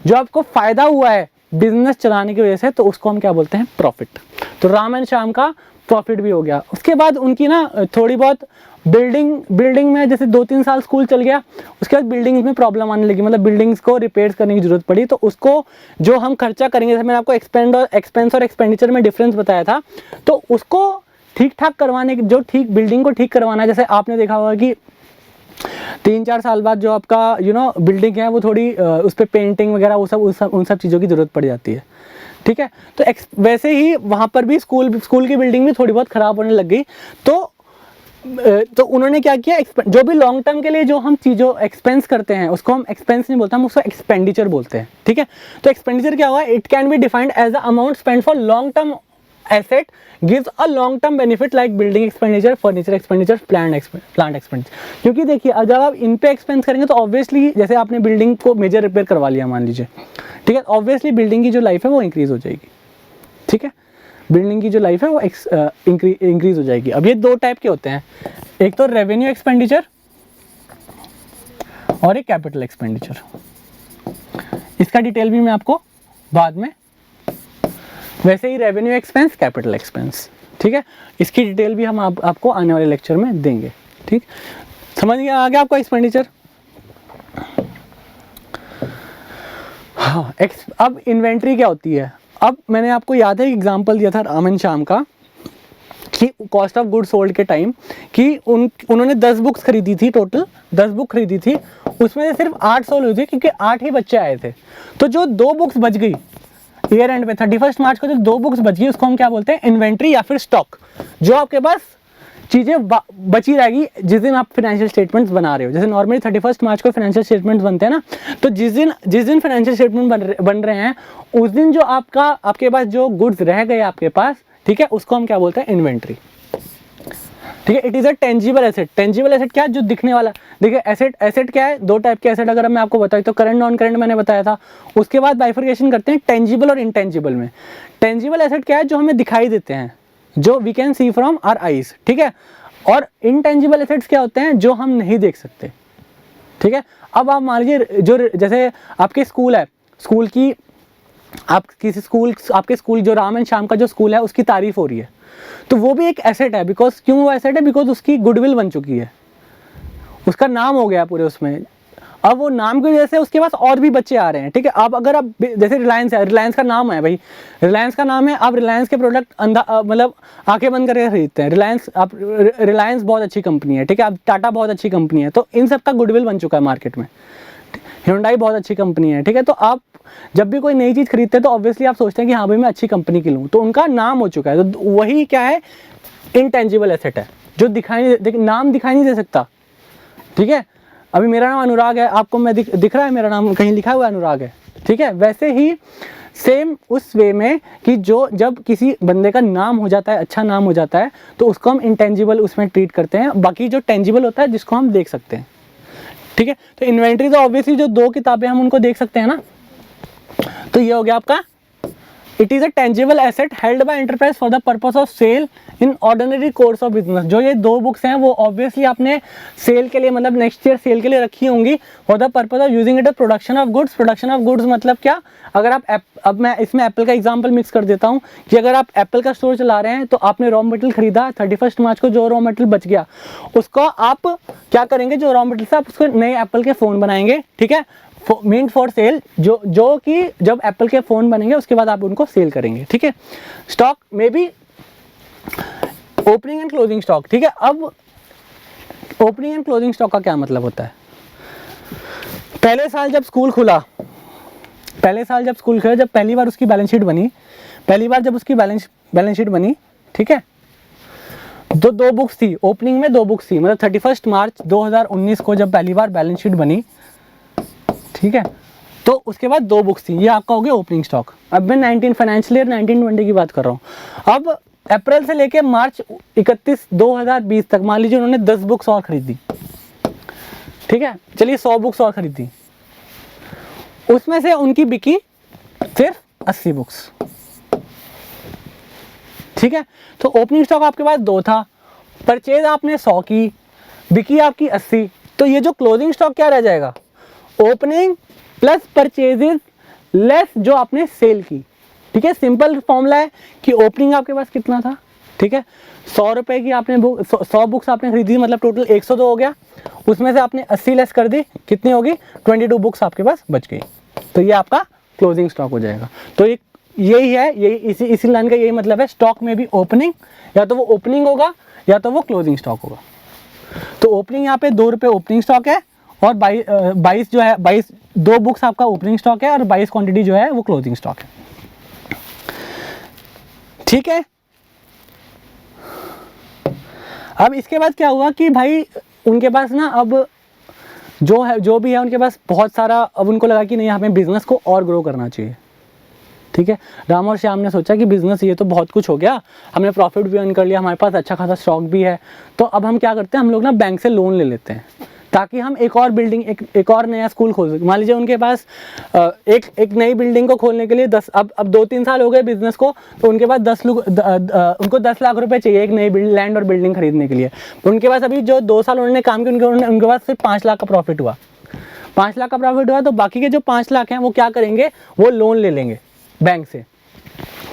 जो आपको फायदा हुआ है बिजनेस चलाने की वजह से, तो उसको हम क्या बोलते हैं, प्रॉफिट। तो राम एंड श्याम का प्रॉफिट भी हो गया। उसके बाद उनकी ना थोड़ी बहुत बिल्डिंग में जैसे 2-3 साल स्कूल चल गया, उसके बाद बिल्डिंग्स में प्रॉब्लम आने लगी, मतलब बिल्डिंग्स को रिपेयर्स करने की जरूरत पड़ी, तो उसको जो हम खर्चा करेंगे, जैसे मैंने आपको एक्सपेंस और एक्सपेंडिचर में डिफरेंस बताया था, तो उसको ठीक ठाक करवाने, जो ठीक बिल्डिंग को ठीक करवाना है, जैसे आपने देखा होगा कि 3-4 साल बाद जो आपका बिल्डिंग है वो थोड़ी उस पर पेंटिंग वगैरह उन सब चीज़ों की जरूरत पड़ जाती है, ठीक है। तो वैसे ही वहाँ पर भी स्कूल की बिल्डिंग भी थोड़ी बहुत ख़राब होने लग गई, तो उन्होंने क्या किया, जो भी लॉन्ग टर्म के लिए जो हम चीज़ों एक्सपेंस करते हैं उसको हम एक्सपेंस नहीं बोलते, हम उसको एक्सपेंडिचर बोलते हैं, ठीक है। तो एक्सपेंडिचर क्या हुआ, it can be defined as a amount spend for long term asset gives a long term benefit like building expenditure, furniture expenditure, plant expenditure। क्योंकि देखिए जब आप इन पे एक्सपेंस करेंगे तो ऑब्वियसली जैसे आपने बिल्डिंग को मेजर रिपेयर करवा लिया मान लीजिए, ठीक है, ऑब्वियसली बिल्डिंग की जो लाइफ है वो इंक्रीज हो जाएगी, ठीक है, बिल्डिंग की जो लाइफ है वो इंक्रीज हो जाएगी। अब ये 2 टाइप के होते हैं, एक तो रेवेन्यू एक्सपेंडिचर और एक कैपिटल एक्सपेंडिचर। इसका डिटेल भी मैं आपको बाद में, वैसे ही रेवेन्यू एक्सपेंस, कैपिटल एक्सपेंस, ठीक है, इसकी डिटेल भी हम आपको आने वाले लेक्चर में देंगे, ठीक। समझ गया आ गया आपका एक्सपेंडिचर। हाँ, अब इन्वेंट्री क्या होती है। अब मैंने आपको याद है एग्जांपल दिया था राम एंड श्याम का कि कॉस्ट ऑफ गुड्स सोल्ड के टाइम कि उन्होंने 10 बुक्स खरीदी थी, टोटल 10 बुक खरीदी थी, उसमें से सिर्फ 8 सोल्ड हुई थी क्योंकि 8 ही बच्चे आए थे। तो जो 2 बुक्स बच गई ईयर एंड पे 31 मार्च को जो 2 बुक्स बच गई उसको हम क्या बोलते हैं, इन्वेंट्री या फिर स्टॉक। जो आपके पास चीज़ें बची रहेगी जिस दिन आप फाइनेंशियल स्टेटमेंट्स बना रहे हो, जैसे नॉर्मली 31 मार्च को फाइनेंशियल स्टेटमेंट्स बनते हैं ना, तो जिस दिन फाइनेंशियल स्टेटमेंट बन रहे हैं उस दिन जो आपके पास जो गुड्स रह गए आपके पास, ठीक है, उसको हम क्या बोलते हैं, इन्वेंट्री, ठीक है। It is a tangible asset. Tangible asset क्या है, जो दिखने वाला। देखिए एसेट क्या है, 2 टाइप के एसेट अगर मैं आपको बताऊं तो करंट नॉन करंट मैंने बताया था। उसके बाद बाइफर्केशन करते हैं टेंजिबल और इनटेंजिबल में। टेंजिबल एसेट क्या है, जो हमें दिखाई देते हैं, जो we can see from our eyes, ठीक है। और इनटेंजिबल एसेट्स क्या होते हैं, जो हम नहीं देख सकते, ठीक है। अब आप मान लीजिए जो जैसे आपके स्कूल है, स्कूल की आपके स्कूल जो राम एंड श्याम का जो स्कूल है उसकी तारीफ हो रही है, तो वो भी एक एसेट है। बिकॉज क्यों वो एसेट है, बिकॉज उसकी गुडविल बन चुकी है, उसका नाम हो गया पूरे उसमें। अब वो नाम की वजह से उसके पास और भी बच्चे आ रहे हैं, ठीक है। अब अगर आप जैसे रिलायंस है, रिलायंस का नाम है भाई, रिलायंस का नाम है, आप रिलायंस के प्रोडक्ट मतलब आंखें बंद करके खरीदते हैं। रिलायंस बहुत अच्छी कंपनी है, ठीक है। अब टाटा बहुत अच्छी कंपनी है, तो इन सब का गुडविल बन चुका है मार्केट में। Hyundai बहुत अच्छी कंपनी है, ठीक है। तो आप जब भी कोई नई चीज़ खरीदते हैं तो ऑब्वियसली आप सोचते हैं कि हाँ भाई मैं अच्छी कंपनी की लूँ, तो उनका नाम हो चुका है। तो वही क्या है, इनटेंजिबल एसेट है, जो नाम दिखाई नहीं दे सकता, ठीक है। अभी मेरा नाम अनुराग है, आपको मैं दिख रहा है मेरा नाम, कहीं लिखा हुआ अनुराग है, ठीक है। वैसे ही सेम उस वे में कि जब किसी बंदे का नाम हो जाता है, अच्छा नाम हो जाता है, तो उसको हम इंटेंजिबल उसमें ट्रीट करते हैं। बाकी जो टेंजिबल होता है जिसको हम देख सकते हैं, ठीक है। तो इन्वेंट्री तो ऑब्वियसली जो 2 किताबें हम उनको देख सकते हैं ना, तो ये हो गया आपका, it is a tangible asset held by enterprise for the purpose of sale in ordinary course of business. जो ये 2 बुक्स हैं वो ऑब्वियसली आपने सेल के लिए, मतलब नेक्स्ट ईयर सेल के लिए रखी होंगी, for the purpose of using it production of goods. Production of goods मतलब क्या, अगर आप अब मैं इसमें एप्पल का एग्जांपल मिक्स कर देता हूँ कि अगर आप एप्पल का स्टोर चला रहे हैं तो आपने रॉ मटेरियल खरीदा 31 मार्च को, जो रॉ मटेरियल बच गया उसको आप क्या करेंगे, जो रॉ मटेरियल से आप उसको नए एप्पल के फ़ोन बनाएंगे, ठीक है, मींट फॉर सेल, जो कि जब एप्पल के फ़ोन बनेंगे उसके बाद आप उनको सेल करेंगे, ठीक है। स्टॉक में भी ओपनिंग एंड क्लोजिंग स्टॉक, ठीक है। अब ओपनिंग एंड क्लोजिंग स्टॉक का क्या मतलब होता है, पहले साल जब स्कूल खुला, जब पहली बार उसकी बैलेंस शीट बनी, जब उसकी बैलेंस शीट बनी, ठीक है, तो 2 बुक्स थी, ओपनिंग में 2 बुक्स थी, मतलब 31 मार्च 2019 को जब पहली बार बैलेंस शीट बनी, ठीक है, तो उसके बाद 2 बुक्स थी, ये आपका हो गया ओपनिंग स्टॉक। अब मैं 19 फाइनेंशियल ईयर 1920 की बात कर रहा हूँ। अब अप्रैल से लेके मार्च 31 2020 तक मान लीजिए उन्होंने 10 बुक्स और खरीदी, ठीक है, चलिए 100 बुक्स और खरीदी, उसमें से उनकी बिकी सिर्फ 80 बुक्स, ठीक है। तो ओपनिंग स्टॉक आपके पास 2 था, परचेज आपने 100 की, बिकी आपकी 80, तो ये जो क्लोजिंग स्टॉक क्या रह जाएगा, ओपनिंग प्लस परचेजेस लेस जो आपने सेल की, ठीक है। सिंपल फॉर्मूला है कि ओपनिंग आपके पास कितना था, ठीक है, 100 रुपए की आपने 100 बुक्स आपने खरीदी, मतलब टोटल 102 हो गया, उसमें से आपने 80 लेस कर दी, कितनी होगी, 22 बुक्स आपके पास बच गई, तो ये आपका क्लोजिंग स्टॉक हो जाएगा। तो एक यही है, यही इसी लाइन का यही मतलब है, स्टॉक में भी ओपनिंग, या तो वो ओपनिंग होगा या तो वो क्लोजिंग स्टॉक होगा। तो ओपनिंग यहाँ पे 2 रुपये ओपनिंग स्टॉक है, और 22 जो है 2 बुक्स आपका ओपनिंग स्टॉक है, और 22 क्वांटिटी जो है वो क्लोजिंग स्टॉक है, ठीक है। अब इसके बाद क्या हुआ कि भाई उनके पास ना अब जो भी है उनके पास बहुत सारा, अब उनको लगा कि नहीं हमें बिजनेस को और ग्रो करना चाहिए, ठीक है। राम और श्याम ने सोचा कि बिजनेस ये तो बहुत कुछ हो गया, हमने प्रॉफिट भी अर्न कर लिया, हमारे पास अच्छा खासा स्टॉक भी है, तो अब हम क्या करते हैं, हम लोग ना बैंक से लोन ले लेते हैं ताकि हम एक और बिल्डिंग एक और नया स्कूल खोल सकें। मान लीजिए उनके पास एक नई बिल्डिंग को खोलने के लिए अब 2-3 साल हो गए बिजनेस को, तो उनके पास उनको 10 लाख रुपए चाहिए एक नई लैंड और बिल्डिंग खरीदने के लिए। तो उनके पास अभी जो 2 साल उन्होंने काम किया उनके पास सिर्फ 5 लाख का प्रॉफिट हुआ, 5 लाख का प्रॉफिट हुआ, तो बाकी के जो 5 लाख हैं वो क्या करेंगे, वो लोन ले लेंगे बैंक से,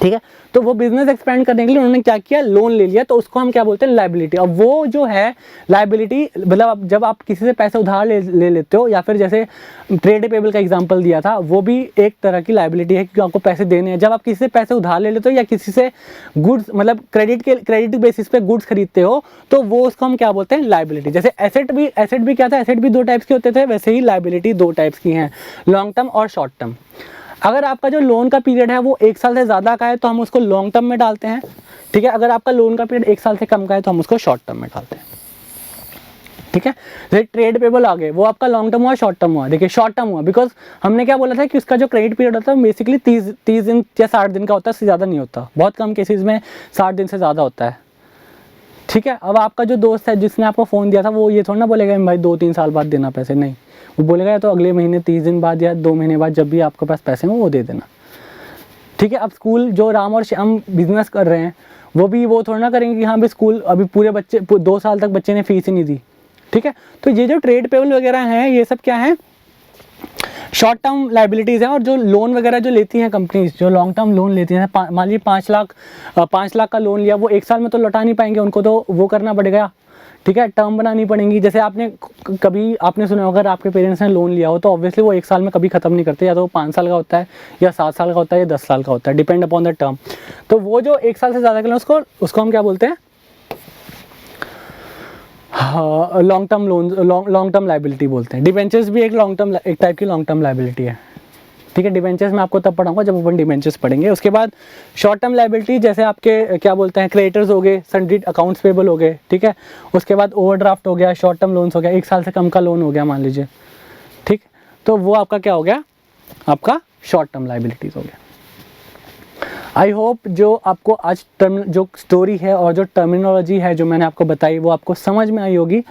ठीक है। तो वो बिजनेस एक्सपेंड करने के लिए उन्होंने क्या किया, लोन ले लिया, तो उसको हम क्या बोलते हैं, लायबिलिटी। अब वो जो है लायबिलिटी, मतलब जब आप किसी से पैसे उधार ले लेते हो, या फिर जैसे ट्रेड पेबल का एग्जांपल दिया था, वो भी एक तरह की लायबिलिटी है क्योंकि आपको पैसे देने हैं। जब आप किसी से पैसे उधार ले लेते हो या किसी से गुड्स, मतलब क्रेडिट बेसिस पे गुड्स खरीदते हो, तो वो उसको हम क्या बोलते हैं, लायबिलिटी। जैसे एसेट भी क्या था, एसेट भी 2 टाइप्स के होते थे, वैसे ही लायबिलिटी 2 टाइप्स की हैं, लॉन्ग टर्म और शॉर्ट टर्म। अगर आपका जो लोन का पीरियड है वो 1 साल से ज़्यादा का है तो हम उसको लॉन्ग टर्म में डालते हैं, ठीक है। अगर आपका लोन का पीरियड 1 साल से कम का है तो हम उसको शॉर्ट टर्म में डालते हैं, ठीक है। जैसे ट्रेड पेबल आ गए, वो आपका लॉन्ग टर्म हुआ, शॉर्ट टर्म हुआ। देखिए शॉर्ट टर्म हुआ बिकॉज हमने क्या बोला था कि उसका जो क्रेडिट पीरियड होता है बेसिकली 30 दिन या 60 दिन का होता है, इससे ज़्यादा नहीं होता, बहुत कम केसेस में 60 दिन से ज़्यादा होता है, ठीक है। अब आपका जो दोस्त है जिसने आपको फ़ोन दिया था, वो ये थोड़ा ना बोलेगा भाई 2-3 साल बाद देना पैसे, नहीं, वो बोलेगा या तो अगले महीने 30 दिन बाद या 2 महीने बाद, जब भी आपके पास पैसे हों वो दे देना, ठीक है। अब स्कूल जो राम और श्याम बिजनेस कर रहे हैं, वो थोड़ा ना करेंगे कि हाँ भाई स्कूल अभी पूरे 2 साल तक बच्चे ने फीस ही नहीं दी, ठीक है। तो ये जो ट्रेड पेबल वगैरह हैं, ये सब क्या है, शॉर्ट टर्म लाइबिलिटीज हैं। और जो लोन वगैरह जो लेती हैं कंपनीज, जो लॉन्ग टर्म लोन लेती हैं, मान लीजिए 5 लाख का लोन लिया, वो 1 साल में तो लौटा नहीं पाएंगे, उनको तो वो करना पड़ेगा, ठीक है, टर्म बनानी पड़ेगी। जैसे आपने सुना होगा, अगर आपके पेरेंट्स ने लोन लिया हो तो ऑब्वियसली वो 1 साल में कभी खत्म नहीं करते, या तो वो 5 साल का होता है, या 7 साल का होता है, या 10 साल का होता है, डिपेंड अपॉन द टर्म। तो वो जो 1 साल से ज़्यादा के लोन, उसको हम क्या बोलते हैं, long term loan, long term liability बोलते हैं। डिबेंचर्स भी एक टाइप की लॉन्ग टर्म लाइबिलिटी है, ठीक है। डिबेंचर्स में आपको तब पढ़ाऊंगा जब अपन डिबेंचर्स पढ़ेंगे। उसके बाद शॉर्ट टर्म लाइबिलिटी, जैसे आपके क्या बोलते हैं, क्रेडिटर्स हो गए, सन्ड्री अकाउंट्स पेबल हो गए, ठीक है। उसके बाद ओवरड्राफ्ट हो गया, शॉर्ट टर्म लोन्स हो गया, 1 साल से कम का लोन हो गया मान लीजिए, ठीक। तो वो आपका क्या हो गया, आपका शॉर्ट टर्म लाइबिलिटीज हो गया। आई होप जो आपको आज जो स्टोरी है और जो टर्मिनोलॉजी है जो मैंने आपको बताई वो आपको समझ में आई होगी।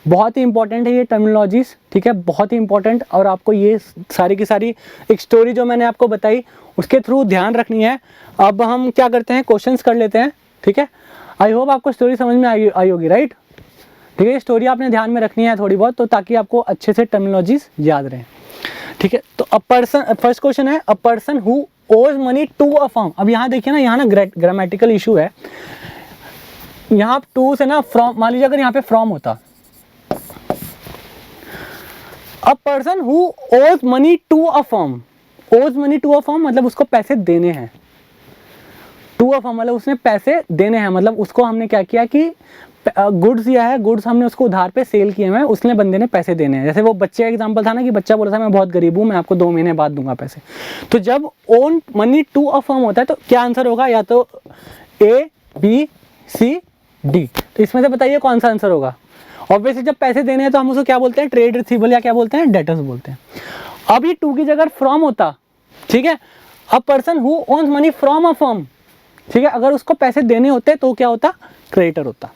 बहुत ही इंपॉर्टेंट है ये टर्मिनोलॉजीज, ठीक है, बहुत ही इंपॉर्टेंट। और आपको ये सारी की सारी एक स्टोरी जो मैंने आपको बताई उसके थ्रू ध्यान रखनी है। अब हम क्या करते हैं, क्वेश्चंस कर लेते हैं, ठीक है। आई होप आपको स्टोरी समझ में आई होगी, राइट, ठीक है। स्टोरी आपने ध्यान में रखनी है थोड़ी बहुत, तो ताकि आपको अच्छे से टर्मिनोलॉजीज याद रहें, ठीक है। तो फर्स्ट क्वेश्चन है, a person who owes money to a firm. अब यहाँ देखिए ना, यहाँ ना ग्रामेटिकल इशू है, यहाँ टू से ना फ्रॉम, मान लीजिए अगर यहाँ पे फ्रॉम होता, a person who owes money to a firm, owes money to a firm मतलब उसको पैसे देने हैं, टू अ फर्म मतलब उसने पैसे देने हैं, मतलब उसको हमने क्या किया कि गुड्स दिया है, गुड्स हमने उसको उधार पे सेल किए हैं, उसने बंदे ने पैसे देने हैं। जैसे वो बच्चे का एग्जांपल था ना कि बच्चा बोला था मैं बहुत गरीब हूँ, मैं आपको 2 महीने बाद दूंगा पैसे। तो जब own money to a firm होता है तो क्या आंसर होगा, या तो A, B, C, D। तो इसमें से बताइए कौन सा आंसर होगा। ऑब्वियसली जब पैसे देने हैं तो हम उसको क्या बोलते हैं, ट्रेड रिसीवेबल या क्या बोलते हैं, डेटर्स बोलते हैं। अब ये टू की जगह फ्रॉम होता, ठीक है, a person who owns money from a firm, ठीक है, अगर उसको पैसे देने होते तो क्या होता, क्रेडिटर होता,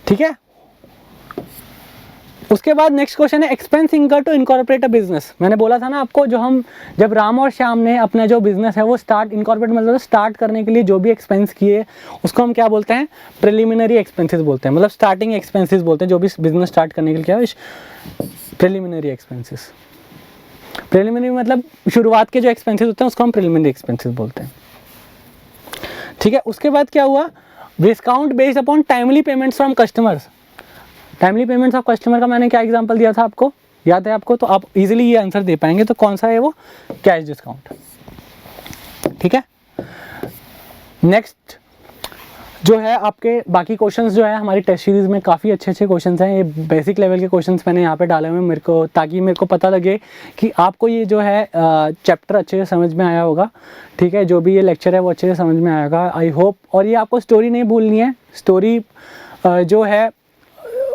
ठीक है। उसके बाद नेक्स्ट क्वेश्चन है एक्सपेंस इनकर टू इनकॉर्पोरेट अ बिजनेस। मैंने बोला था ना आपको, जब राम और श्याम ने अपना जो बिजनेस है वो इनकॉर्पोरेट मतलब स्टार्ट करने के लिए जो भी एक्सपेंस किए उसको हम क्या बोलते हैं, प्रिलिमिनरी एक्सपेंसेस बोलते हैं, मतलब स्टार्टिंग एक्सपेंसेस बोलते हैं, जो भी बिजनेस स्टार्ट करने के लिए क्या है, प्रिलिमिनरी एक्सपेंसेस। प्रिलिमिनरी मतलब शुरुआत के जो एक्सपेंसेस होते हैं उसको हम प्रिलिमिनरी एक्सपेंसेस बोलते हैं, ठीक है। उसके बाद क्या हुआ, discount based upon timely payments from customers. Timely payments of customer का मैंने क्या एग्जांपल दिया था आपको, याद है आपको, तो आप इजीली ये आंसर दे पाएंगे। तो कौन सा है वो, कैश डिस्काउंट, ठीक है। नेक्स्ट जो है आपके बाकी क्वेश्चंस जो है हमारी टेस्ट सीरीज में काफ़ी अच्छे क्वेश्चंस हैं। ये बेसिक लेवल के क्वेश्चंस मैंने यहाँ पे डाले हुए मेरे को, ताकि मेरे को पता लगे कि आपको ये जो है चैप्टर अच्छे से समझ में आया होगा, ठीक है, जो भी ये लेक्चर है वो अच्छे से समझ में आएगा, आई होप। और ये आपको स्टोरी नहीं भूलनी है, स्टोरी जो है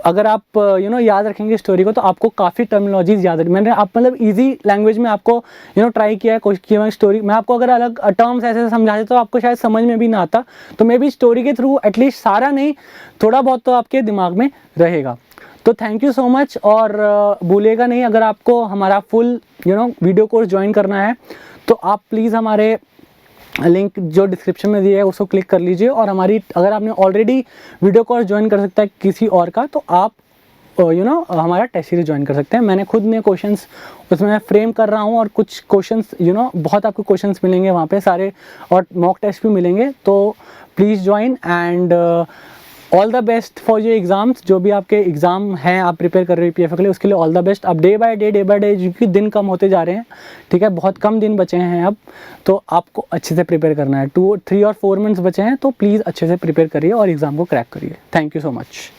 अगर आप याद रखेंगे स्टोरी को तो आपको काफ़ी टर्मिनोलॉजीज याद है। मैंने आप मतलब इजी लैंग्वेज में आपको ट्राई किया है, कोशिश की है स्टोरी। मैं आपको अगर अलग टर्म्स ऐसे समझा देता तो आपको शायद समझ में भी ना आता, तो मे बी स्टोरी के थ्रू एटलीस्ट सारा नहीं थोड़ा बहुत तो आपके दिमाग में रहेगा। तो थैंक यू सो मच। और भूलिएगा नहीं, अगर आपको हमारा फुल वीडियो कोर्स ज्वाइन करना है तो आप प्लीज़ हमारे लिंक जो डिस्क्रिप्शन में दिया है उसको क्लिक कर लीजिए। और हमारी अगर आपने ऑलरेडी वीडियो कोर्स ज्वाइन कर सकता है किसी और का, तो आप हमारा टेस्ट सीरीज ज्वाइन कर सकते हैं। मैंने खुद में क्वेश्चंस उसमें फ्रेम कर रहा हूँ, और कुछ क्वेश्चंस बहुत आपको क्वेश्चंस मिलेंगे वहाँ पे सारे, और मॉक टेस्ट भी मिलेंगे। तो please join and all the best for your exams. जो भी आपके एग्जाम हैं आप प्रिपेयर कर रहे हो ईपीएफओ के लिए, उसके लिए ऑल द बेस्ट। अब डे बाय डे क्योंकि दिन कम होते जा रहे हैं, ठीक है, बहुत कम दिन बचे हैं अब, तो आपको अच्छे से प्रिपेयर करना है। 2, 3 और 4 मंथ्स बचे हैं, तो प्लीज़ अच्छे से प्रिपेयर करिए और एग्ज़ाम को क्रैक करिए। Thank you so much.